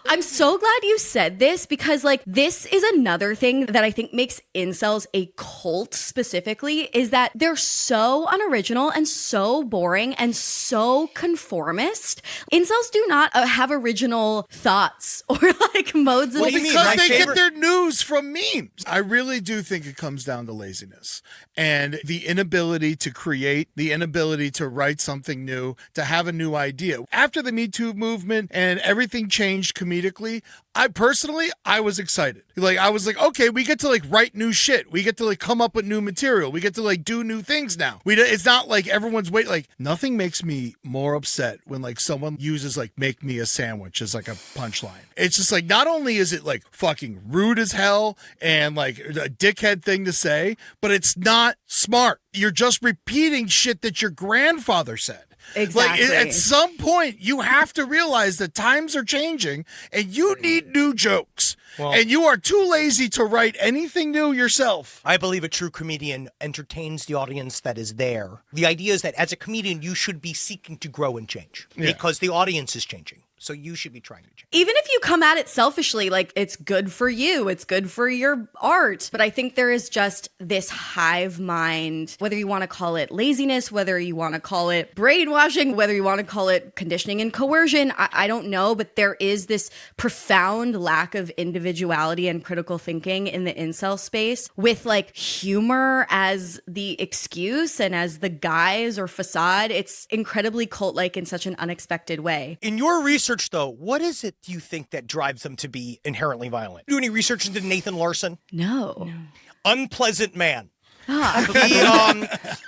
I'm so glad you said this because, like, this is another thing that I think makes incels a cult specifically, is that they're so unoriginal and so boring and so conformist. Incels do not have original thoughts or, like, modes of What do you mean? Because they get their news from memes. I really do think it comes down to laziness and the inability to create, the inability to write something new, to have a new idea. After the Me Too movement and everything changed comedically, I was excited. Like, I was like, okay, we get to, like, write new shit. We get to, like, come up with new material. We get to, like, do new things now. It's not like everyone's like, nothing makes me more upset when, like, someone uses, like, make me a sandwich as, like, a punchline. It's just like, not only is it, like, fucking rude as hell and, like, a dickhead thing to say, but it's not smart. You're just repeating shit that your grandfather said. Exactly. Like, at some point, you have to realize that times are changing and you need new jokes. Well, and you are too lazy to write anything new yourself. I believe a true comedian entertains the audience that is there. The idea is that as a comedian, you should be seeking to grow and change because the audience is changing. So you should be trying to change. Even if you come at it selfishly, like, it's good for you, it's good for your art. But I think there is just this hive mind, whether you want to call it laziness, whether you want to call it brainwashing, whether you want to call it conditioning and coercion, I don't know. But there is this profound lack of individuality and critical thinking in the incel space, with, like, humor as the excuse and as the guise or facade. It's incredibly cult-like in such an unexpected way. In your research, though, what is it you think that drives them to be inherently violent? Do any research into Nathan Larson? No. Unpleasant man. Ah. He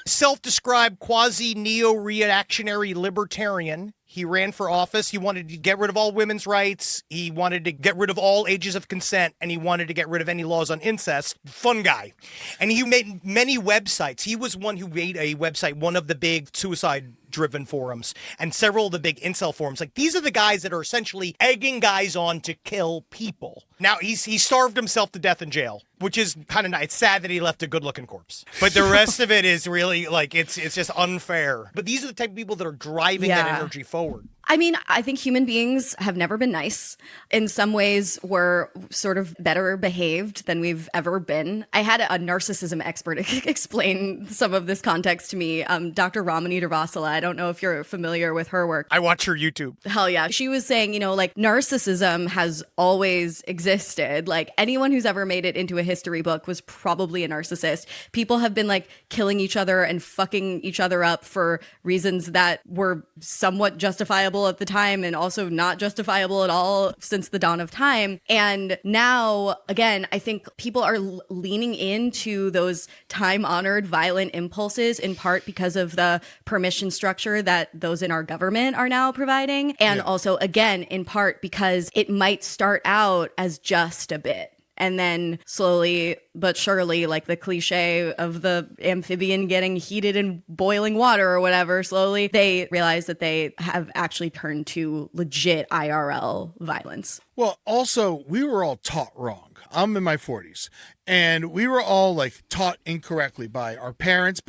self-described quasi-neo-reactionary libertarian. He ran for office. He wanted to get rid of all women's rights. He wanted to get rid of all ages of consent, and he wanted to get rid of any laws on incest. Fun guy. And he made many websites. He was one who made a website, one of the big suicide-driven forums, and several of the big incel forums. Like, these are the guys that are essentially egging guys on to kill people. Now, he starved himself to death in jail, which is kind of nice. It's sad that he left a good-looking corpse. But the rest of it is really, like, it's just unfair. But these are the type of people that are driving that energy forward. I mean, I think human beings have never been nice. In some ways, we're sort of better behaved than we've ever been. I had a narcissism expert explain some of this context to me, Dr. Ramani Durvasula. I don't know if you're familiar with her work. I watch her YouTube. Hell yeah. She was saying, you know, like, narcissism has always existed. Like, anyone who's ever made it into a history book was probably a narcissist. People have been, like, killing each other and fucking each other up for reasons that were somewhat justifiable at the time and also not justifiable at all since the dawn of time. And now, again, I think people are leaning into those time-honored violent impulses in part because of the permission structure that those in our government are now providing. And also, again, in part because it might start out as just a bit. And then slowly but surely, like the cliche of the amphibian getting heated in boiling water or whatever, slowly they realize that they have actually turned to legit IRL violence. Well, also, we were all taught wrong. I'm in my 40s, and we were all, like, taught incorrectly by our parents,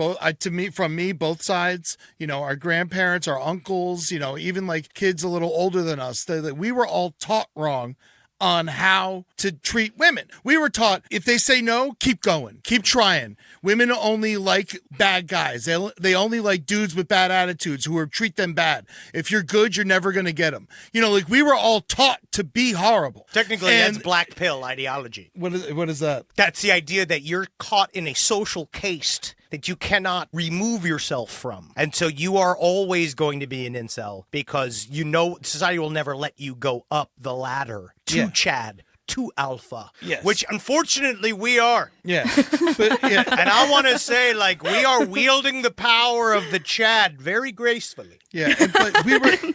from me, both sides, you know, our grandparents, our uncles, you know, even, like, kids a little older than us. We were all taught wrong on how to treat women. We were taught, if they say no, keep going, keep trying. Women only like bad guys. They only like dudes with bad attitudes who treat them bad. If you're good, you're never going to get them. You know, like, we were all taught to be horrible. Technically, that's blackpill ideology. What is that? That's the idea that you're caught in a social caste that you cannot remove yourself from. And so you are always going to be an incel because you know society will never let you go up the ladder to Chad, to alpha, which unfortunately we are. Yeah. And I want to say, like, we are wielding the power of the Chad very gracefully. Yeah, but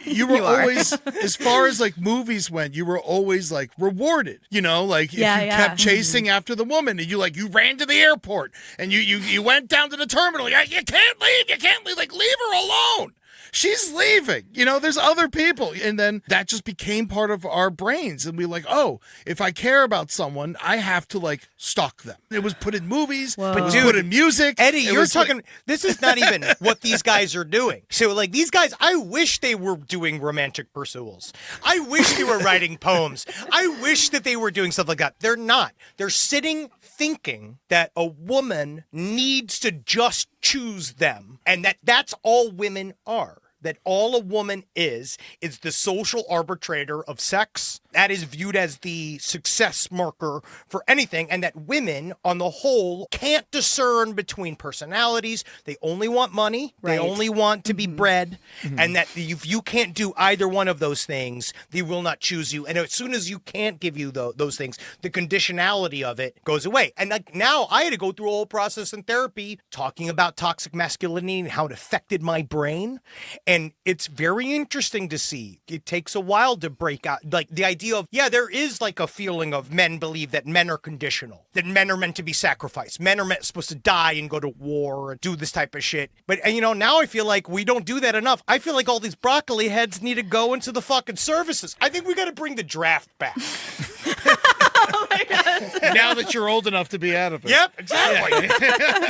you were always, as far as, like, movies went, you were always, like, rewarded, you know, like, if you kept chasing after the woman and you ran to the airport and you went down to the terminal, you can't leave, like, leave her alone. She's leaving. There's other people. And then that just became part of our brains. And we like, oh, if I care about someone, I have to like stalk them. It was put in movies. But It was dude, put in music. Eddie, It you're was talking. like- This is not even what these guys are doing. So, like, these guys, I wish they were doing romantic pursuits. I wish they were writing poems. I wish that they were doing stuff like that. They're not. They're sitting thinking that a woman needs to just choose them, and that's all women are. That all a woman is the social arbitrator of sex. That is viewed as the success marker for anything, and that women, on the whole, can't discern between personalities. They only want money. Right. They only want to be bred, and that if you can't do either one of those things, they will not choose you. And as soon as you can't give you those things, the conditionality of it goes away. And like now, I had to go through a whole process in therapy talking about toxic masculinity and how it affected my brain. And it's very interesting to see. It takes a while to break out. Like the idea of, there is like a feeling of men believe that men are conditional, that men are meant to be sacrificed. Men are supposed to die and go to war and do this type of shit. But, now I feel like we don't do that enough. I feel like all these broccoli heads need to go into the fucking services. I think we got to bring the draft back. Oh my God. Now that you're old enough to be out of it. Yep, exactly.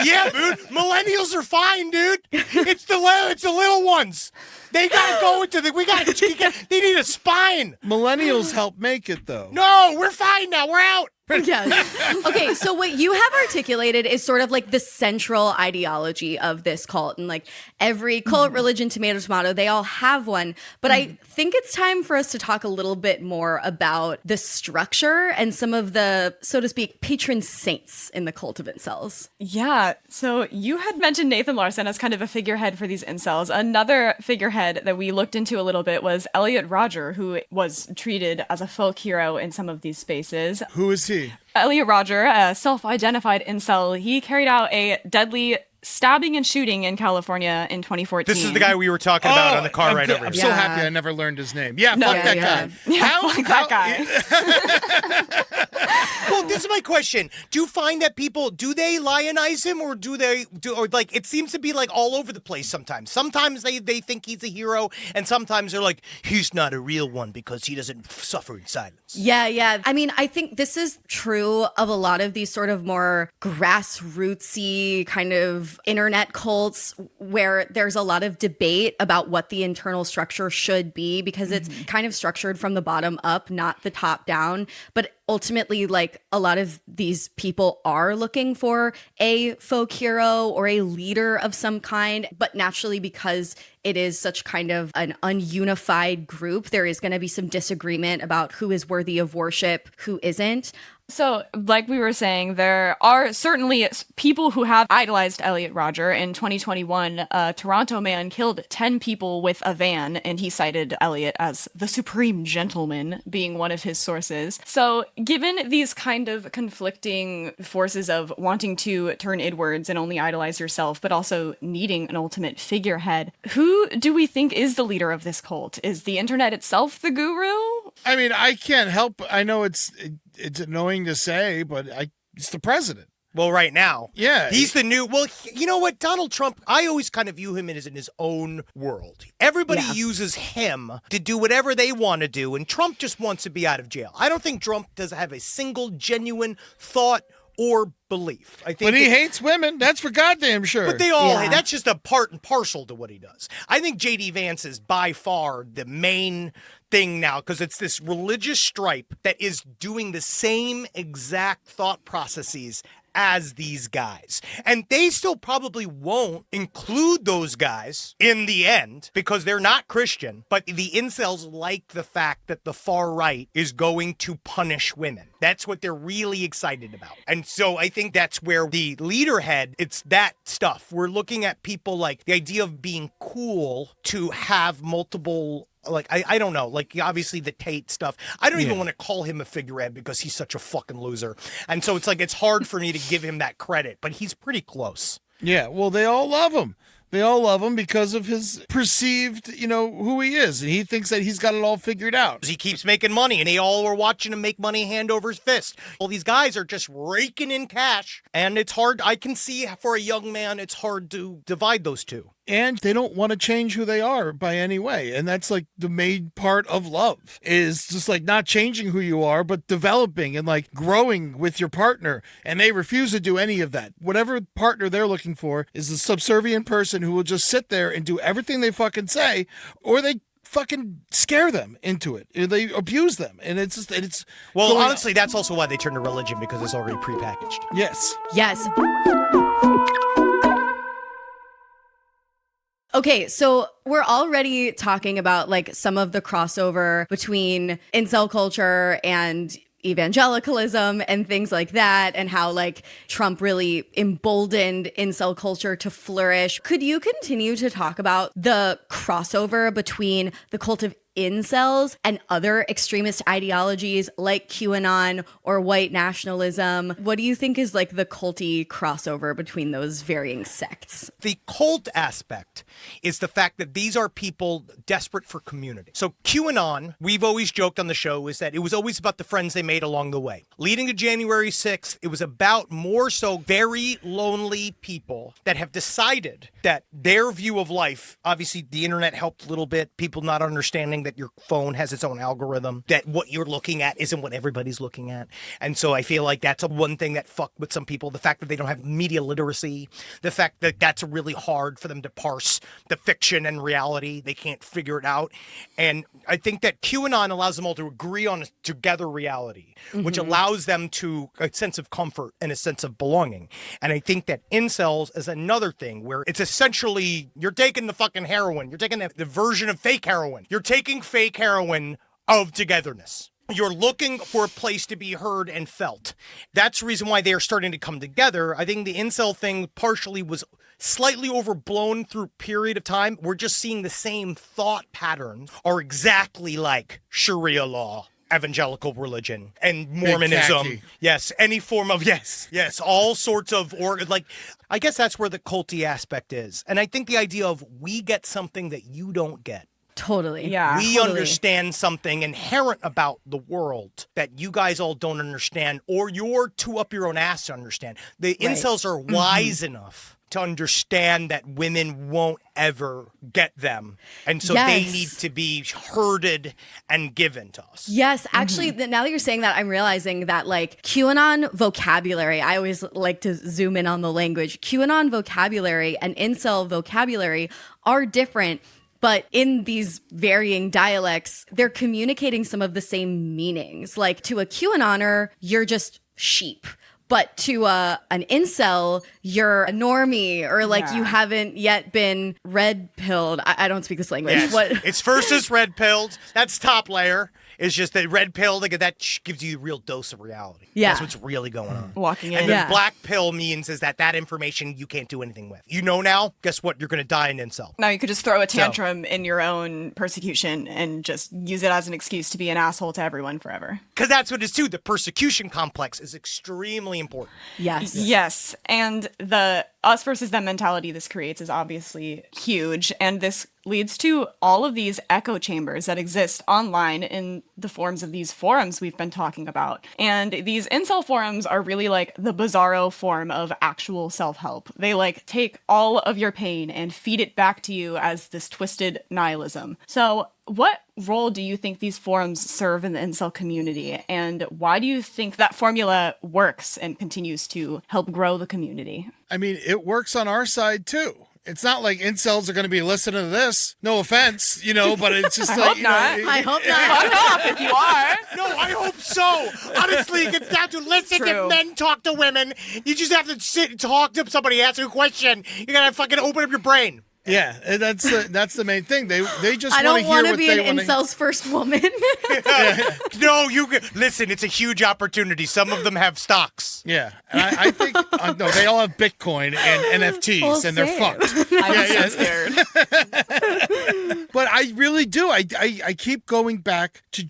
Yeah, dude. Millennials are fine, dude. It's the little ones. They gotta go into they need a spine. Millennials help make it, though. No, we're fine now. We're out. Yes. Okay, so what you have articulated is sort of like the central ideology of this cult. And like every cult, religion, tomato, they all have one. But I think it's time for us to talk a little bit more about the structure and some of the, so to speak, patron saints in the cult of incels. Yeah, so you had mentioned Nathan Larson as kind of a figurehead for these incels. Another figurehead that we looked into a little bit was Elliot Rodger, who was treated as a folk hero in some of these spaces. Who is he? Elliot Rodger, a self-identified incel, he carried out a deadly stabbing and shooting in California in 2014. This is the guy we were talking about on the car ride over I'm here. so Yeah. happy I never learned his name. Yeah, No, fuck that yeah. guy. Yeah, fuck that guy. Well, this is my question. Do you find that people, do they lionize him or or like, it seems to be like all over the place sometimes. Sometimes they think he's a hero and sometimes they're like, he's not a real one because he doesn't suffer in silence. Yeah. I mean, I think this is true of a lot of these sort of more grassrootsy kind of internet cults where there's a lot of debate about what the internal structure should be because it's kind of structured from the bottom up, not the top down. But ultimately, like a lot of these people are looking for a folk hero or a leader of some kind. But naturally, because it is such kind of an ununified group, there is going to be some disagreement about who is worthy of worship, who isn't. So, like we were saying, there are certainly people who have idolized Elliot Rodger. In 2021, a Toronto man killed 10 people with a van, and he cited Elliot as the supreme gentleman, being one of his sources. So, given these kind of conflicting forces of wanting to turn inwards and only idolize yourself, but also needing an ultimate figurehead, who do we think is the leader of this cult? Is the internet itself the guru? I mean, I can't help. I know it's annoying to say, but it's the president. Well, right now. Yeah. He's the new, well, you know what? Donald Trump, I always kind of view him as in his own world. Everybody uses him to do whatever they want to do, and Trump just wants to be out of jail. I don't think Trump does have a single genuine thought or belief. I think But he hates women. That's for goddamn sure. But they all, Yeah. that's just a part and parcel to what he does. I think J.D. Vance is by far the main thing now because it's this religious stripe that is doing the same exact thought processes as these guys. And they still probably won't include those guys in the end because they're not Christian, but the incels like the fact that the far right is going to punish women. That's what they're really excited about. And so I think that's where the leaderhead, it's that stuff. We're looking at people like the idea of being cool to have multiple, like, I don't know, like obviously the Tate stuff. I don't even want to call him a figurehead because he's such a fucking loser. And so it's like, it's hard for me to give him that credit, but he's pretty close. Yeah, well, they all love him. They all love him because of his perceived, who he is. And he thinks that he's got it all figured out. He keeps making money, and they all are watching him make money hand over his fist. All these guys are just raking in cash, and it's hard. I can see for a young man, it's hard to divide those two. and they don't want to change who they are by any way. And that's like the main part of love, is just like not changing who you are, but developing and like growing with your partner. And they refuse to do any of that. Whatever partner they're looking for is a subservient person who will just sit there and do everything they fucking say, or they fucking scare them into it. They abuse them. And it's just, it's... Well, honestly, that's also why they turn to religion, because it's already prepackaged. Yes. Yes. Okay, so we're already talking about like some of the crossover between incel culture and evangelicalism and things like that, and how like Trump really emboldened incel culture to flourish. Could you continue to talk about the crossover between the cult of incels and other extremist ideologies like QAnon or white nationalism? What do you think is like the culty crossover between those varying sects? The cult aspect is the fact that these are people desperate for community. So QAnon, we've always joked on the show, is that it was always about the friends they made along the way. Leading to January 6th, it was about more so very lonely people that have decided that their view of life, obviously the internet helped a little bit, people not understanding that your phone has its own algorithm, that what you're looking at isn't what everybody's looking at. And so I feel like that's one thing that fucked with some people, the fact that they don't have media literacy, the fact that that's really hard for them to parse the fiction and reality. They can't figure it out. And I think that QAnon allows them all to agree on a together reality, which allows them to a sense of comfort and a sense of belonging. And I think that incels is another thing where it's essentially, you're taking the fucking heroin. You're taking the version of fake heroin. You're taking fake heroin of togetherness. You're looking for a place to be heard and felt. That's the reason why they are starting to come together. I think the incel thing partially was slightly overblown through a period of time. We're just seeing the same thought patterns are exactly like Sharia law, evangelical religion, and Mormonism. Yes, any form of, yes, all sorts of, or like, I guess that's where the culty aspect is. And I think the idea of we get something that you don't get. Totally. Yeah. We understand something inherent about the world that you guys all don't understand, or you're too up your own ass to understand. The incels are wise enough to understand that women won't ever get them. And so they need to be herded and given to us. Yes, actually, now that you're saying that, I'm realizing that like QAnon vocabulary, I always like to zoom in on the language. QAnon vocabulary and incel vocabulary are different. But in these varying dialects, they're communicating some of the same meanings. Like to a QAnoner, you're just sheep. But to an incel, you're a normie, or like you haven't yet been red-pilled. I don't speak this language. Yes. What? It's versus red-pilled. That's top layer. It's just that red pill, that gives you a real dose of reality. Yeah. That's what's really going on. Walking in. And the black pill means is that information you can't do anything with. You know now, guess what? You're going to die in incel. Now you could just throw a tantrum in your own persecution and just use it as an excuse to be an asshole to everyone forever. Because that's what it is too. The persecution complex is extremely important. Yes. And the us versus them mentality this creates is obviously huge. And this leads to all of these echo chambers that exist online in the forms of these forums we've been talking about. And these incel forums are really like the bizarro form of actual self-help. They like take all of your pain and feed it back to you as this twisted nihilism. So what role do you think these forums serve in the incel community? And why do you think that formula works and continues to help grow the community? I mean, it works on our side too. It's not like incels are going to be listening to this. No offense, but it's just I like, hope not. I hope not. Fuck off if you are. No, I hope so. Honestly, it gets down to listen to men talk to women. You just have to sit and talk to somebody, ask you a question. You got to fucking open up your brain. Yeah, and that's the main thing. They just I want don't want to be an wanna... incel's first woman. No, listen. It's a huge opportunity. Some of them have stocks. Yeah, and I think no, they all have Bitcoin and NFTs, and they're fucked. I'm so scared. But I really do. I keep going back to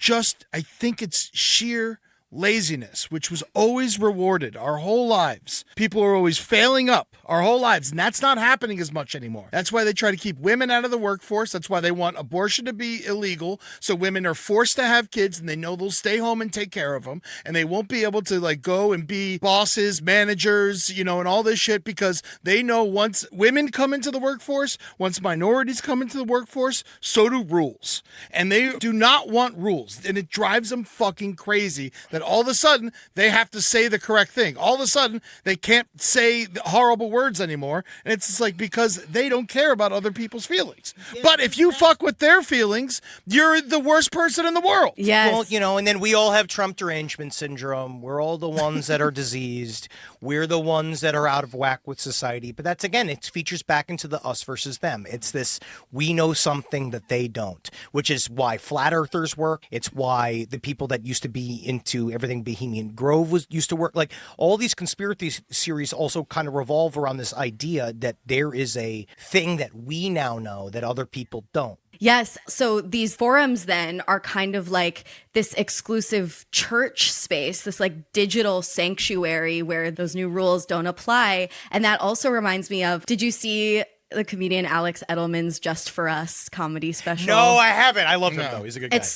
I think it's sheer laziness, which was always rewarded our whole lives. People are always failing up our whole lives, and that's not happening as much anymore. That's why they try to keep women out of the workforce. That's why they want abortion to be illegal, so women are forced to have kids, and they know they'll stay home and take care of them, and they won't be able to like go and be bosses, managers, and all this shit, because they know once women come into the workforce, once minorities come into the workforce, so do rules. And they do not want rules, and it drives them fucking crazy that all of a sudden they have to say the correct thing. All of a sudden they can't say the horrible words anymore, and it's just like because they don't care about other people's feelings. But if you fuck with their feelings, you're the worst person in the world. Yes. Well, and then we all have Trump derangement syndrome. We're all the ones that are diseased. We're the ones that are out of whack with society. But that's, again, it features back into the us versus them. It's this, we know something that they don't, which is why flat earthers work. It's why the people that used to be into everything Bohemian Grove used to work. Like, all these conspiracy series also kind of revolve around this idea that there is a thing that we now know that other people don't. Yes. So these forums then are kind of like this exclusive church space, this like digital sanctuary where those new rules don't apply. And that also reminds me of, did you see the comedian Alex Edelman's Just For Us comedy special? No, I haven't. I love him, though. He's a good guy. It's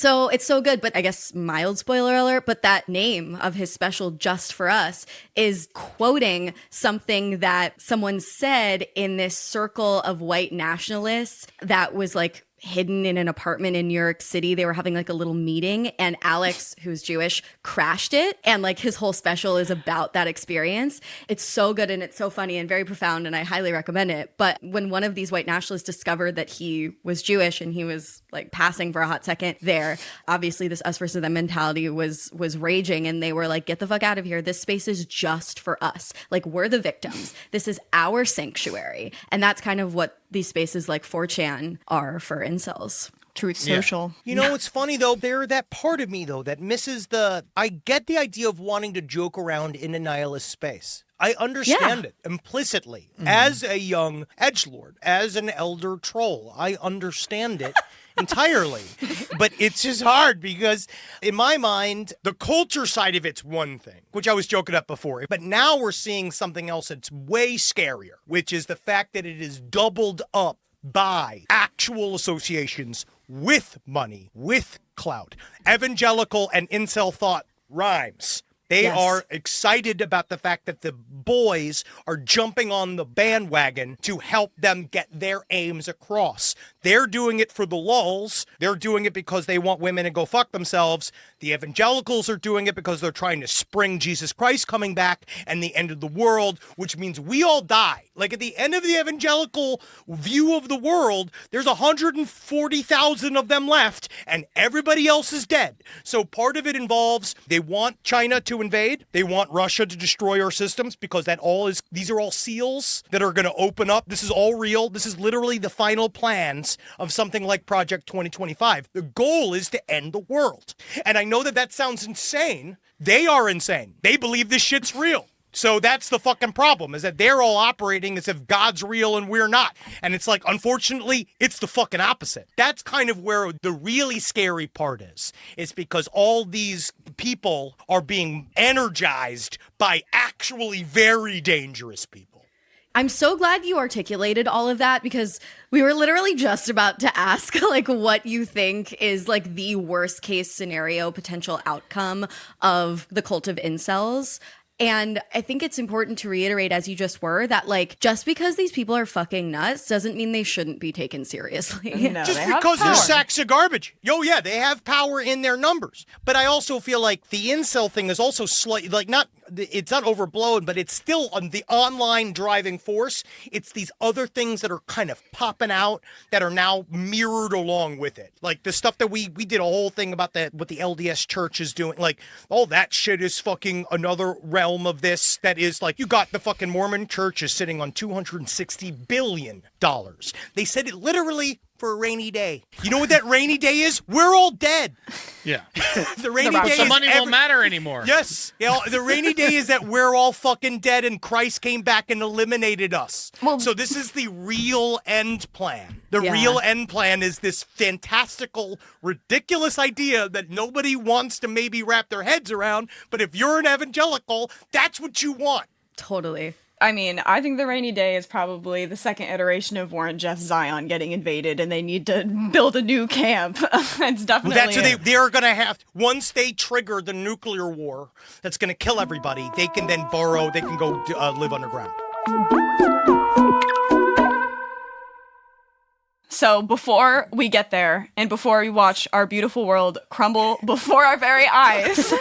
so good, but I guess mild spoiler alert, but that name of his special, Just For Us, is quoting something that someone said in this circle of white nationalists that was like hidden in an apartment in New York City. They were having like a little meeting, and Alex, who's Jewish, crashed it. And like his whole special is about that experience. It's so good and it's so funny and very profound, and I highly recommend it. But when one of these white nationalists discovered that he was Jewish and he was like passing for a hot second there, obviously this us versus them mentality was raging, and they were like, get the fuck out of here. This space is just for us. Like, we're the victims. This is our sanctuary. And that's kind of what these spaces like 4chan are for incels. Truth Social. It's funny, though. There's that part of me, though, that misses I get the idea of wanting to joke around in a nihilist space. I understand it implicitly. As a young edgelord, as an elder troll, I understand it entirely. But it's just hard because, in my mind, the culture side of it's one thing, which I was joking up before. But now we're seeing something else that's way scarier, which is the fact that it is doubled up by actual associations with money, with clout. Evangelical and incel thought rhymes. They are excited about the fact that the boys are jumping on the bandwagon to help them get their aims across. They're doing it for the lulz. They're doing it because they want women to go fuck themselves. The evangelicals are doing it because they're trying to spring Jesus Christ coming back and the end of the world, which means we all die. Like, at the end of the evangelical view of the world, there's 140,000 of them left and everybody else is dead. So part of it involves they want China to invade. They want Russia to destroy our systems because these are all seals that are going to open up. This is all real. This is literally the final plans of something like Project 2025. The goal is to end the world. And I know that sounds insane. They are insane. They believe this shit's real. So that's the fucking problem, is that they're all operating as if God's real and we're not. And it's like, unfortunately, it's the fucking opposite. That's kind of where the really scary part is. It's because all these people are being energized by actually very dangerous people. I'm so glad you articulated all of that, because we were literally just about to ask like what you think is like the worst case scenario potential outcome of the cult of incels. And I think it's important to reiterate, as you just were, that like just because these people are fucking nuts doesn't mean they shouldn't be taken seriously. No, just because they're sacks of garbage. Yeah, they have power in their numbers. But I also feel like the incel thing is also slightly like it's not overblown, but it's still on the online driving force. It's these other things that are kind of popping out that are now mirrored along with it. Like the stuff that we did a whole thing about what the LDS church is doing. Like all that shit is fucking another realm of this that is like, you got the fucking Mormon church is sitting on $260 billion. They said it literally for a rainy day. You know what that rainy day is? We're all dead. Yeah. The rainy day the is money won't matter anymore. Yes. You know, the rainy day is that we're all fucking dead and Christ came back and eliminated us. So this is the real end plan. The real end plan is this fantastical, ridiculous idea that nobody wants to maybe wrap their heads around. But if you're an evangelical, that's what you want. Totally. I mean, I think the rainy day is probably the second iteration of Warren Jeff Zion getting invaded, and they need to build a new camp. It's definitely That's what they're going to have. Once they trigger the nuclear war that's going to kill everybody, they can then borrow, they can go live underground. So before we get there, and before we watch our beautiful world crumble before our very eyes,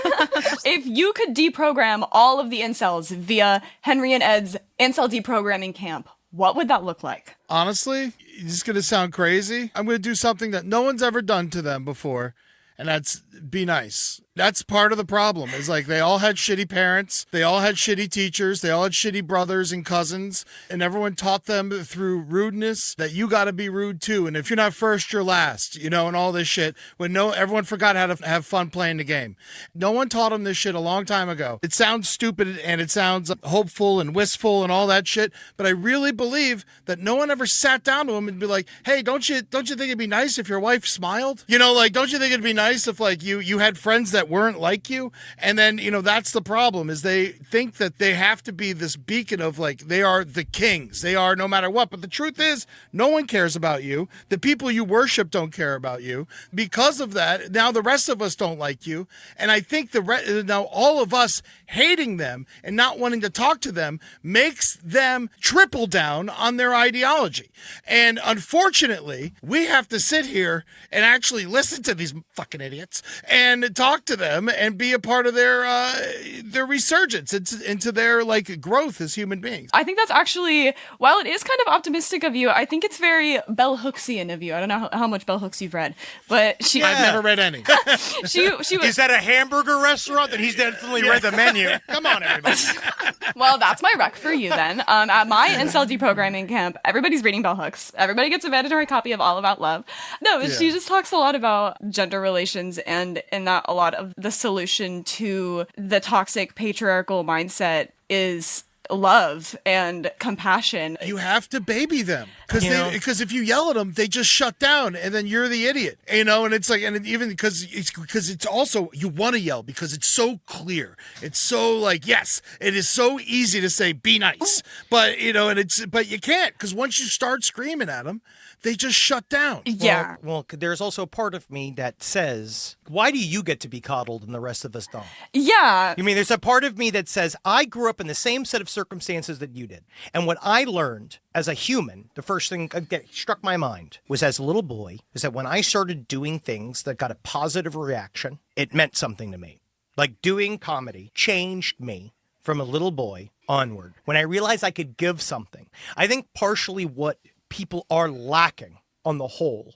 if you could deprogram all of the incels via Henry and Ed's incel deprogramming camp, what would that look like? Honestly, this is going to sound crazy. I'm going to do something that no one's ever done to them before, and that's be nice. That's part of the problem, is like they all had shitty parents, they all had shitty teachers, they all had shitty brothers and cousins, and everyone taught them through rudeness that you got to be rude too, and if you're not first, you're last, you know, and all this shit, when everyone forgot how to have fun playing the game. No one taught them this shit a long time ago. It sounds stupid and it sounds hopeful and wistful and all that shit, but I really believe that no one ever sat down to them and be like, hey, don't you think it'd be nice if your wife smiled? You know, like, don't you think it'd be nice if like you had friends that weren't like you? And then, you know, that's the problem, is they think that they have to be this beacon of like, they are the kings, they are no matter what. But the truth is, no one cares about you. The people you worship don't care about you. Because of that, now the rest of us don't like you. And I think now all of us hating them and not wanting to talk to them makes them triple down on their ideology. And unfortunately, we have to sit here and actually listen to these fucking idiots and talk to them and be a part of their resurgence into their like growth as human beings. I think that's actually, while it is kind of optimistic of you, I think it's very Bell Hooksian of you. I don't know how much Bell Hooks you've read, but I've never read any. she was, is that a hamburger restaurant? Then he's definitely read the menu. Come on, everybody. Well, that's my rec for you then. At my incel deprogramming camp, everybody's reading Bell Hooks. Everybody gets a mandatory copy of All About Love. No, she just talks a lot about gender relations and in that a lot of the solution to the toxic patriarchal mindset is love and compassion. You have to baby them because if you yell at them, they just shut down, and then you're the idiot, you know. And it's like, and even because it's also, you want to yell because it's so clear. It's so like, yes, it is so easy to say be nice, but you know, but you can't, because once you start screaming at them, they just shut down. Yeah. Well, there's also a part of me that says, why do you get to be coddled and the rest of us don't? Yeah. You mean, there's a part of me that says, I grew up in the same set of circumstances that you did. And what I learned as a human, the first thing that struck my mind was, as a little boy, is that when I started doing things that got a positive reaction, it meant something to me. Like doing comedy changed me from a little boy onward. When I realized I could give something, I think partially what people are lacking on the whole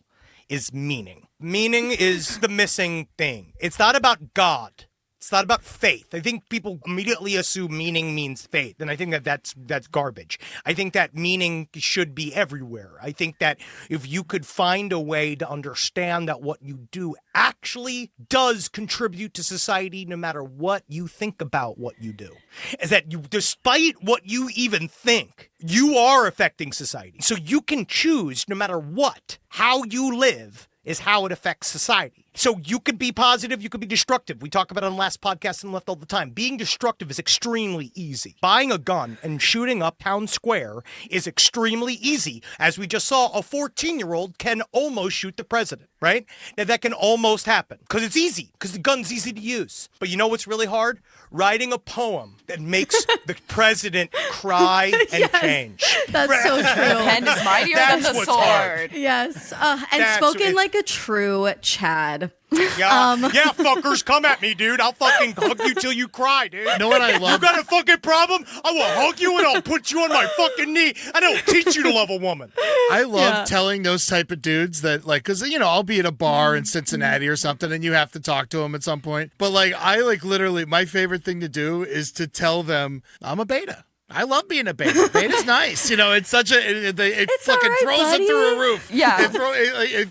is meaning. Meaning is the missing thing. It's not about God. It's not about faith. I think people immediately assume meaning means faith, and I think that's garbage. I think that meaning should be everywhere. I think that if you could find a way to understand that what you do actually does contribute to society, no matter what you think about what you do, is that you, despite what you even think, you are affecting society. So you can choose, no matter what, how you live is how it affects society. So you could be positive, you could be destructive. We talk about it on the last podcast and Left all the time. Being destructive is extremely easy. Buying a gun and shooting up town square is extremely easy. As we just saw, a 14-year-old can almost shoot the president, right? Now that can almost happen because it's easy, because the gun's easy to use. But you know what's really hard? Writing a poem that makes the president cry and change. That's so true. The pen is mightier than the sword. Hard. Yes. And spoken like a true Chad. Yeah, fuckers, come at me, dude. I'll fucking hug you till you cry, dude. You know what I love? You got a fucking problem? I will hug you and I'll put you on my fucking knee and I'll teach you to love a woman. I love telling those type of dudes that, like, because, you know, I'll be at a bar in Cincinnati or something and you have to talk to them at some point. But, like, I, like, literally, my favorite thing to do is to tell them I'm a beta. I love being a beta. Beta's nice. You know, it's such a it fucking all right, throws buddy. it through a roof. Yeah.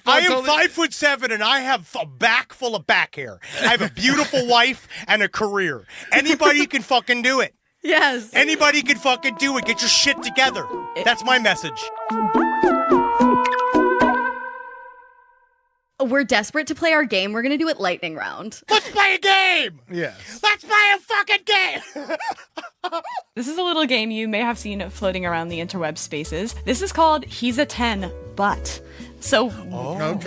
I am 5'7" and I have a back full of back hair. I have a beautiful wife and a career. Anybody can fucking do it. Yes. Anybody can fucking do it. Get your shit together. That's my message. We're desperate to play our game. We're going to do it lightning round. Let's play a game. Yes. Let's play a fucking game. This is a little game you may have seen floating around the interweb spaces. This is called He's a 10, but. So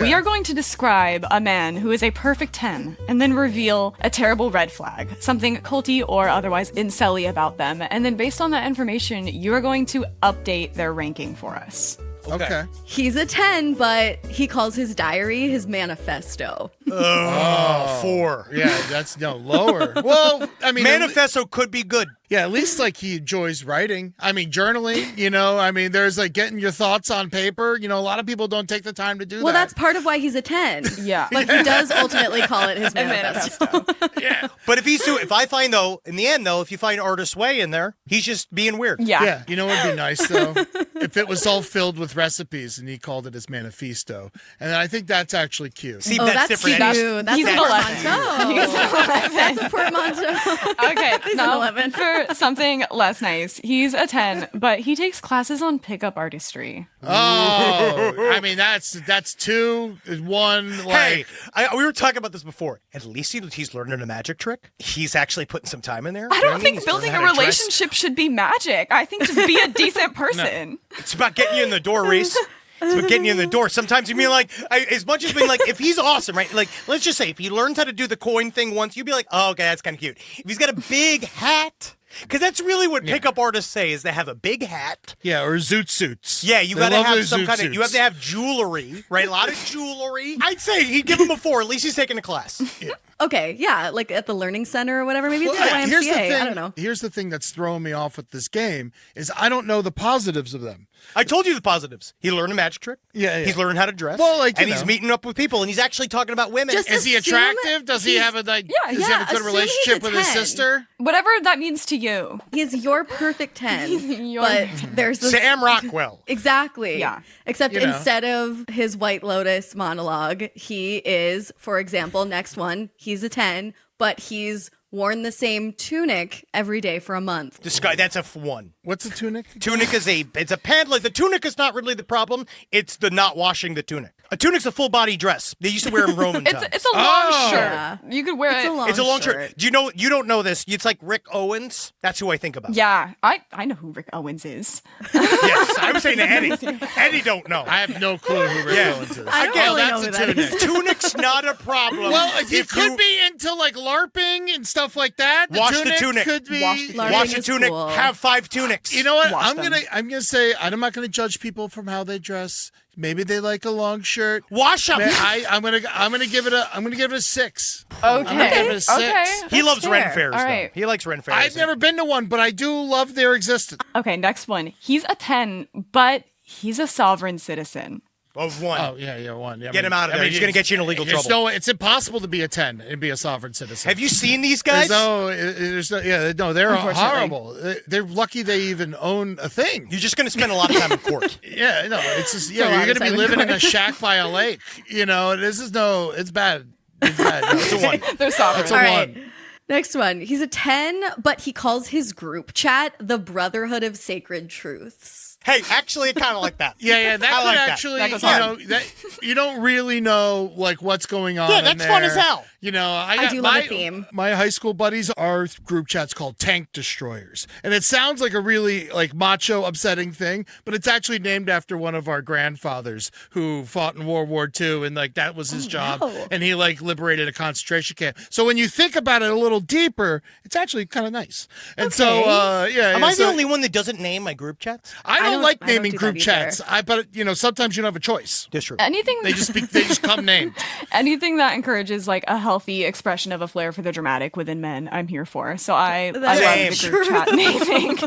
we are going to describe a man who is a perfect 10 and then reveal a terrible red flag, something culty or otherwise incel-y about them. And then based on that information, you are going to update their ranking for us. Okay. He's a 10, but he calls his diary his manifesto. 4. Yeah, that's lower. Well, I mean, Manifesto could be good. Yeah, at least like he enjoys writing. I mean, journaling, you know, I mean, there's like getting your thoughts on paper. You know, a lot of people don't take the time to do that. Well, that's part of why he's a 10. Yeah. But he does ultimately call it his manifesto. Yeah. But if I find though, in the end though, if you find Artist Way in there, he's just being weird. Yeah. Yeah. You know what would be nice though? If it was all filled with recipes and he called it his manifesto. And I think that's actually cute. See, Oh, that's different. cute. That's He's a an 11. portmanteau. That's a portmanteau. Okay, He's an now 11. for something less nice. He's a 10, but he takes classes on pickup artistry. Oh, I mean, that's 2, 1. Like, Hey, we were talking about this before. At least he's learning a magic trick. He's actually putting some time in there. I You know what don't mean? think He's building learning a how to dress. relationship should be magic. I think just be a decent person. It's about getting you in the door, Reese. It's about getting you in the door. Sometimes you mean like, as much as being like, if he's awesome, right? Like, let's just say if he learns how to do the coin thing once, you'd be like, oh, okay, that's kind of cute. If he's got a big hat, because that's really what pickup artists say is they have a big hat. yeah, or zoot suits. Yeah, you They got to love their have some zoot kind of, suits. you have to have jewelry, right? A lot of jewelry. I'd say he'd give him a 4. At least he's taking a class. Okay, yeah, like at the learning center or whatever. Maybe it's Well, the YMCA. here's the thing. I don't know. Here's the thing that's throwing me off with this game is I don't know the positives of them. I told you the positives. He learned a magic trick. Yeah, yeah. He's learning how to dress. Well, like, you and he's know. meeting up with people, and he's actually talking about women. Just Is he assume attractive? Does he he's- have a like? Yeah, does he have a good assume he's relationship a with his 10. sister? Whatever that means to you. He's your perfect 10. Your- But there's this. Sam Rockwell. Exactly. Yeah. Except You know. instead of his White Lotus monologue, he is, for example, next one, he's a 10, but he's worn the same tunic every day for a month. That's a 1. What's a tunic? Tunic is it's a pant. Like the tunic is not really the problem. It's the not washing the tunic. A tunic's a full body dress. They used to wear them Roman times. It's a long Oh. shirt. Yeah. You could wear it. It's a long shirt. Do you know? You don't know this. It's like Rick Owens. That's who I think about. Yeah, I know who Rick Owens is. Yes, I was saying to Eddie. Eddie don't know. I have no clue who Rick Yeah. Owens is. I don't Again, really that's know a who that tunic. is. Tunic's not a problem. Well, he If could you be into like LARPing and stuff like that. Wash the tunic. Could be. Wash the LARPing Wash a is tunic. cool. Have 5 tunics. You know what? Wash I'm them. gonna say I'm not gonna judge people from how they dress. Maybe they like a long shirt. Wash them. I'm gonna give it a 6. Okay. I'm gonna give it a 6. Okay. He loves fair. Ren fairs. All though. right. He likes Ren fairs. I've never been to one, but I do love their existence. Okay, next one. He's a 10, but he's a sovereign citizen. Of 1. Oh yeah, 1. Yeah, Get him out of there. He's gonna get you in illegal there's trouble. it's impossible to be a 10 and be a sovereign citizen. Have you seen these guys? They're horrible. They're lucky they even own a thing. You're just gonna spend a lot of time in court. Yeah, no, it's just a you're lot gonna of be time in living in a court. shack by a lake. You know, it's bad. It's bad. No, It's a 1. They're sovereign. It's a All 1. right. Next one. He's a 10, but he calls his group chat the Brotherhood of Sacred Truths. Hey, actually, I kind of like that. Yeah, that I could like that. actually, That goes you on. know, that you don't really know like what's going on. Yeah, in that's fun there. as hell. You know, I do love a theme. My high school buddies, our group chat's called Tank Destroyers, and it sounds like a really like macho, upsetting thing, but it's actually named after one of our grandfathers who fought in World War II, and like that was his job, no. and he like liberated a concentration camp. So when you think about it a little deeper, it's actually kind of nice. And so, yeah. Am I the so only one that doesn't name my group chats? I don't like I don't naming do group that chats. either. But you know, sometimes you don't have a choice. That's true. Anything They just come named. anything that encourages like a healthy expression of a flair for the dramatic within men, I'm here for. So I love the Same. group chat naming.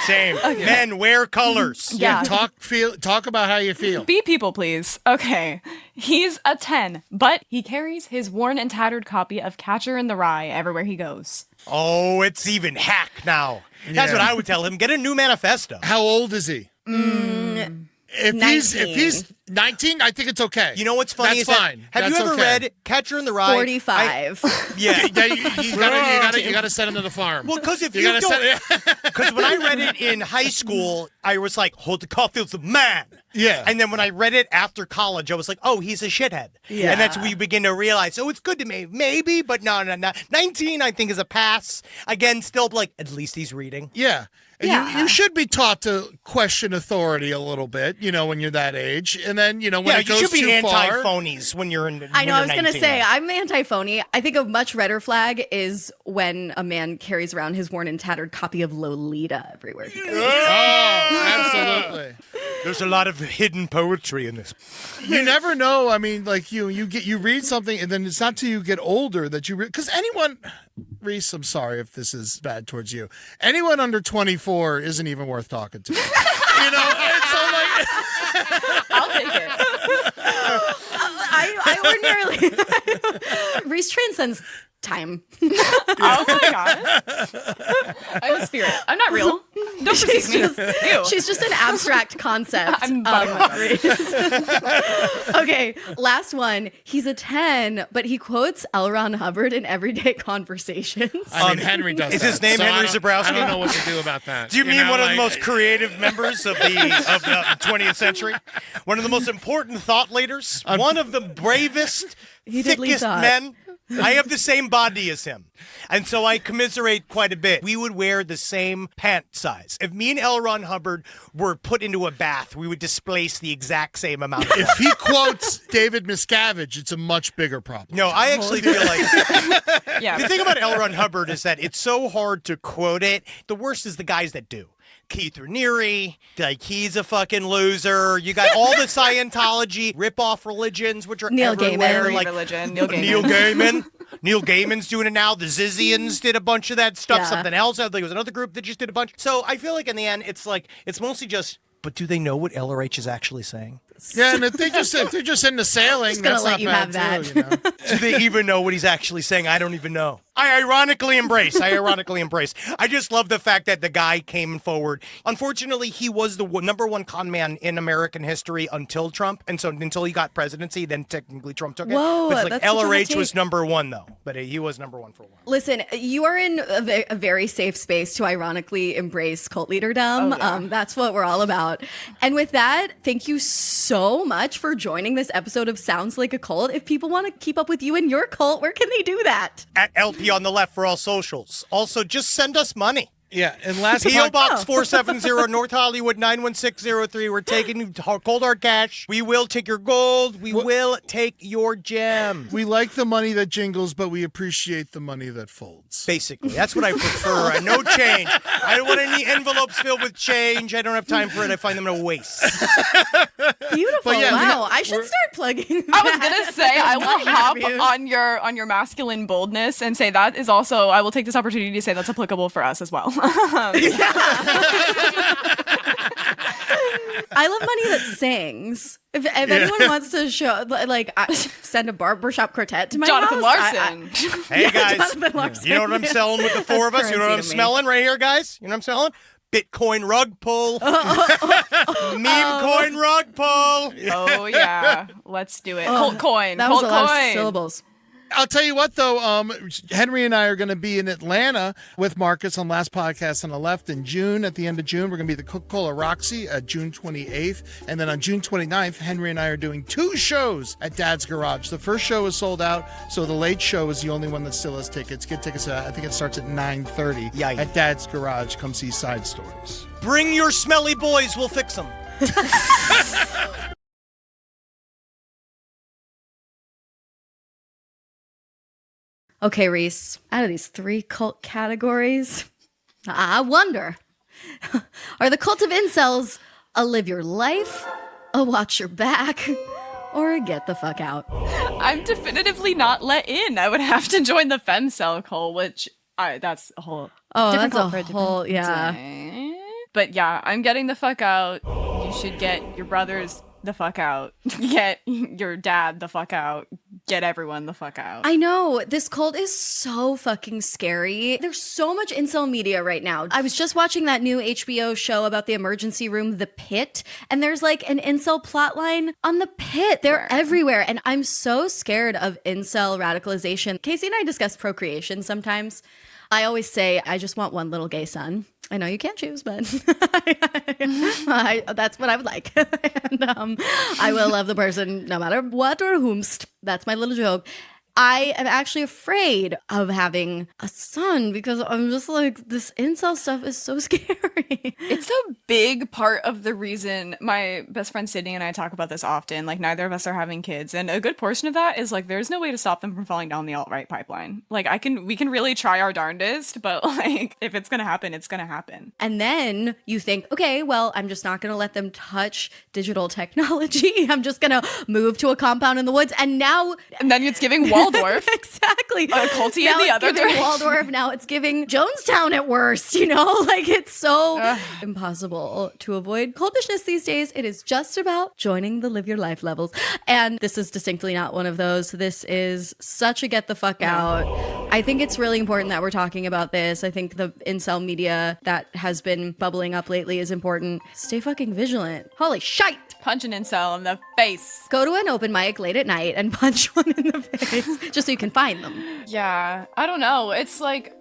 Same. Men wear colors. Yeah. Talk about how you feel. Be people, please. Okay. He's a 10, but he carries his worn and tattered copy of Catcher in the Rye everywhere he goes. Oh, it's even hack now. That's what I would tell him. Get a new manifesto. How old is he? If he's 19, I think it's okay. You know what's funny? That's fine. Have you ever read Catcher in the Rye? 45. You gotta send him to the farm. Well, because if you don't, because when I read it in high school, I was like, "Hold Caulfield's a man." Yeah. And then when I read it after college, I was like, "Oh, he's a shithead." Yeah. And that's when we begin to realize, oh, it's good to me, maybe, but no. 19, I think, is a pass. Again, still like, at least he's reading. Yeah. And you should be taught to question authority a little bit, when you're that age. And then, when it goes too far. You should be anti-phonies when you're in. I know, I was going to say, I'm anti-phony. I think a much redder flag is when a man carries around his worn and tattered copy of Lolita everywhere he goes. Oh, absolutely. There's a lot of hidden poetry in this. You never know. I mean, like you read something, and then it's not till you get older that you because anyone. Reese, I'm sorry if this is bad towards you. Anyone under 24 isn't even worth talking to. It's so like. I'll take it. I ordinarily. Reese transcends time. Oh my god. I'm a spirit. I'm not real. Don't perceive me. Ew. She's just an abstract concept. I'm bugging Reese. Okay, last one. He's a 10, but he quotes L. Ron Hubbard in everyday conversations. I mean, Henry does. Is that, his name so Henry Zebrowski? I don't know what to do about that. Do you mean one of the most creative members of the 20th century? One of the most important thought leaders? One of the bravest, thickest men? I have the same body as him. And so I commiserate quite a bit. We would wear the same pant size. If me and L. Ron Hubbard were put into a bath, we would displace the exact same amount of water. If he quotes David Miscavige, it's a much bigger problem. No, I actually feel like... Yeah. The thing about L. Ron Hubbard is that it's so hard to quote it. The worst is the guys that do. Keith Raniere, like he's a fucking loser. You got all the Scientology rip-off religions, which are Neil everywhere. Gaiman. Like Religion. Neil Gaiman. Neil Gaiman. Neil Gaiman's doing it now. The Zizians did a bunch of that stuff. Yeah. Something else. I think it was another group that just did a bunch. So I feel like in the end, it's mostly just. But do they know what LRH is actually saying? Yeah, and if they're just into sailing, Just gonna that's let not you bad have that. too, Do they even know what he's actually saying? I don't even know. I ironically embrace. I just love the fact that the guy came forward. Unfortunately, he was the number one con man in American history until Trump. And so until he got presidency, then technically Trump took it. Whoa, But it's like that's such a hot LRH was take. number one, though. But he was number one for a while. Listen, you are in a very safe space to ironically embrace cult leaderdom. Oh, yeah. That's what we're all about. And with that, thank you so much for joining this episode of Sounds Like a Cult. If people want to keep up with you and your cult, where can they do that? At LP on the left for all socials. Also, just send us money. Yeah, and last P.O. Box 470, North Hollywood 91603. We're taking cold hard cash. We will take your gold. We will take your gem. we like the money that jingles, but we appreciate the money that folds. Basically, that's what I prefer. No change. I don't want any envelopes filled with change. I don't have time for it. I find them a waste. Beautiful. But yeah, Wow. I should start plugging I was gonna say I will hop interviews. on your masculine boldness and say that is also I will take this opportunity to say that's applicable for us as well. I love money that sings. If anyone wants to show, send a barbershop quartet to my Jonathan house, Larson. Hey, guys. Jonathan Larson. You know what I'm selling with the four of us? You know what I'm currency to me. smelling right here, guys? You know what I'm selling? Bitcoin rug pull. Meme coin rug pull. Oh yeah, let's do it. Colt coin. That was Colt a lot coin. of syllables. I'll tell you what, though, Henry and I are going to be in Atlanta with Marcus on Last Podcast on the Left in June. At the end of June, we're going to be at the Coca-Cola Roxy at June 28th. And then on June 29th, Henry and I are doing 2 shows at Dad's Garage. The first show is sold out, so the late show is the only one that still has tickets. Get tickets, I think it starts at 9:30 Yikes. at Dad's Garage. Come see Side Stories. Bring your smelly boys. We'll fix them. Okay, Reese, out of these 3 cult categories, I wonder, are the cult of incels a live your life, a watch your back, or a get the fuck out? I'm definitively not let in. I would have to join the femcel cult, which that's a whole different that's cult for a whole, different day. But yeah, I'm getting the fuck out. You should get your brothers the fuck out. Get your dad the fuck out. get everyone the fuck out. I know. This cult is so fucking scary. There's so much incel media right now. I was just watching that new HBO show about the emergency room, The Pit, and there's like an incel plotline on The Pit. They're everywhere. And I'm so scared of incel radicalization. Casey and I discuss procreation sometimes. I always say, I just want one little gay son. I know you can't choose, but that's what I would like. And I will love the person no matter what or whomst. That's my little joke. I am actually afraid of having a son because I'm just like, this incel stuff is so scary. It's a big part of the reason my best friend Sydney and I talk about this often. Like, neither of us are having kids. And a good portion of that is like, there's no way to stop them from falling down the alt-right pipeline. Like, we can really try our darndest, but like, if it's going to happen, it's going to happen. And then you think, okay, well, I'm just not going to let them touch digital technology. I'm just going to move to a compound in the woods. And then it's giving Waldorf. Exactly. A culty in the other direction. Waldorf. Now it's giving Jonestown at worst, Like, it's so impossible to avoid cultishness these days. It is just about joining the live your life levels. And this is distinctly not one of those. This is such a get the fuck out. I think it's really important that we're talking about this. I think the incel media that has been bubbling up lately is important. Stay fucking vigilant. Holy shite. Punch an incel in the face. Go to an open mic late at night and punch one in the face just so you can find them. Yeah, I don't know. It's like,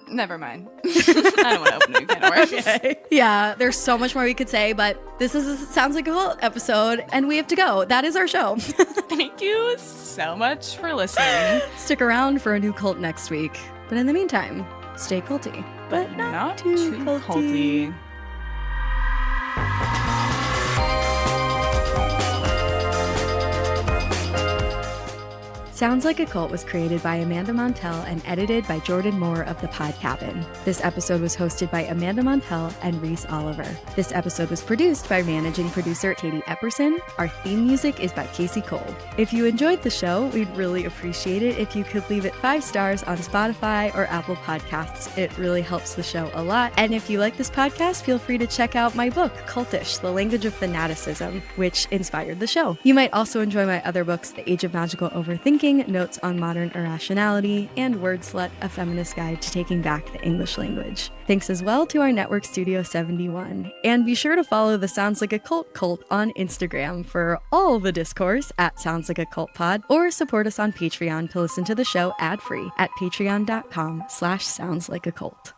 never mind. I don't want to open a new can of worms. Okay. Yeah, there's so much more we could say, but this sounds like a cult episode, and we have to go. That is our show. Thank you so much for listening. Stick around for a new cult next week. But in the meantime, stay culty, but not too culty. Sounds Like a Cult was created by Amanda Montell and edited by Jordan Moore of The Pod Cabin. This episode was hosted by Amanda Montell and Reese Oliver. This episode was produced by managing producer Katie Epperson. Our theme music is by Casey Cole. If you enjoyed the show, we'd really appreciate it if you could leave it 5 stars on Spotify or Apple Podcasts. It really helps the show a lot. And if you like this podcast, feel free to check out my book, Cultish, The Language of Fanaticism, which inspired the show. You might also enjoy my other books, The Age of Magical Overthinking, Notes on Modern Irrationality, and Word Slut, A Feminist Guide to Taking Back the English Language. Thanks as well to our network Studio 71. And be sure to follow the Sounds Like a Cult cult on Instagram for all the discourse at Sounds Like a Cult Pod, or support us on Patreon to listen to the show ad-free at patreon.com/soundslikeacult.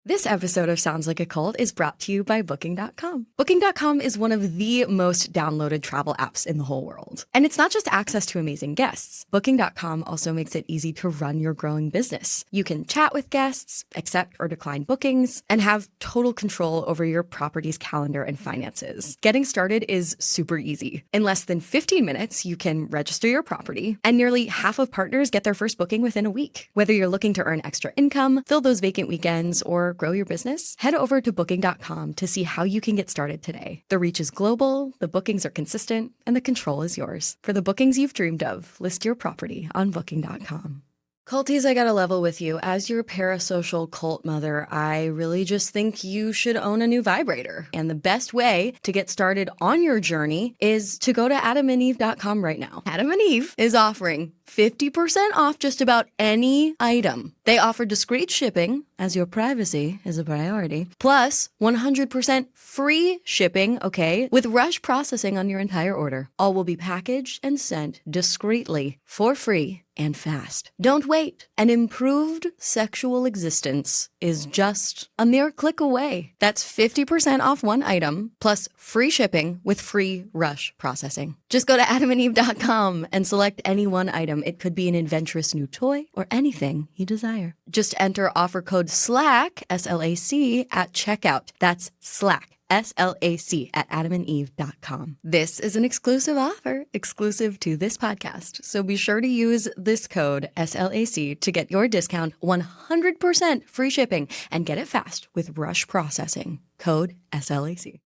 This episode of Sounds Like a Cult is brought to you by Booking.com. Booking.com is one of the most downloaded travel apps in the whole world. And it's not just access to amazing guests. Booking.com also makes it easy to run your growing business. You can chat with guests, accept or decline bookings, and have total control over your property's calendar and finances. Getting started is super easy. In less than 15 minutes, you can register your property, and nearly half of partners get their first booking within a week. Whether you're looking to earn extra income, fill those vacant weekends, or grow your business, head over to Booking.com to see how you can get started today. The reach is global, the bookings are consistent, and the control is yours. For the bookings you've dreamed of, list your property on Booking.com. Culties, I gotta level with you. As your parasocial cult mother, I really just think you should own a new vibrator. And the best way to get started on your journey is to go to adamandeve.com right now. Adam and Eve is offering 50% off just about any item. They offer discreet shipping, as your privacy is a priority, plus 100% free shipping, okay, with rush processing on your entire order. All will be packaged and sent discreetly, for free, and fast. Don't wait. An improved sexual existence is just a mere click away. That's 50% off one item, plus free shipping with free rush processing. Just go to adamandeve.com and select any one item. It could be an adventurous new toy or anything you desire. Just enter offer code SLACK, S-L-A-C, at checkout. That's SLACK. SLAC at adamandeve.com. This is an exclusive offer, exclusive to this podcast. So be sure to use this code SLAC to get your discount, 100% free shipping, and get it fast with rush processing. Code SLAC.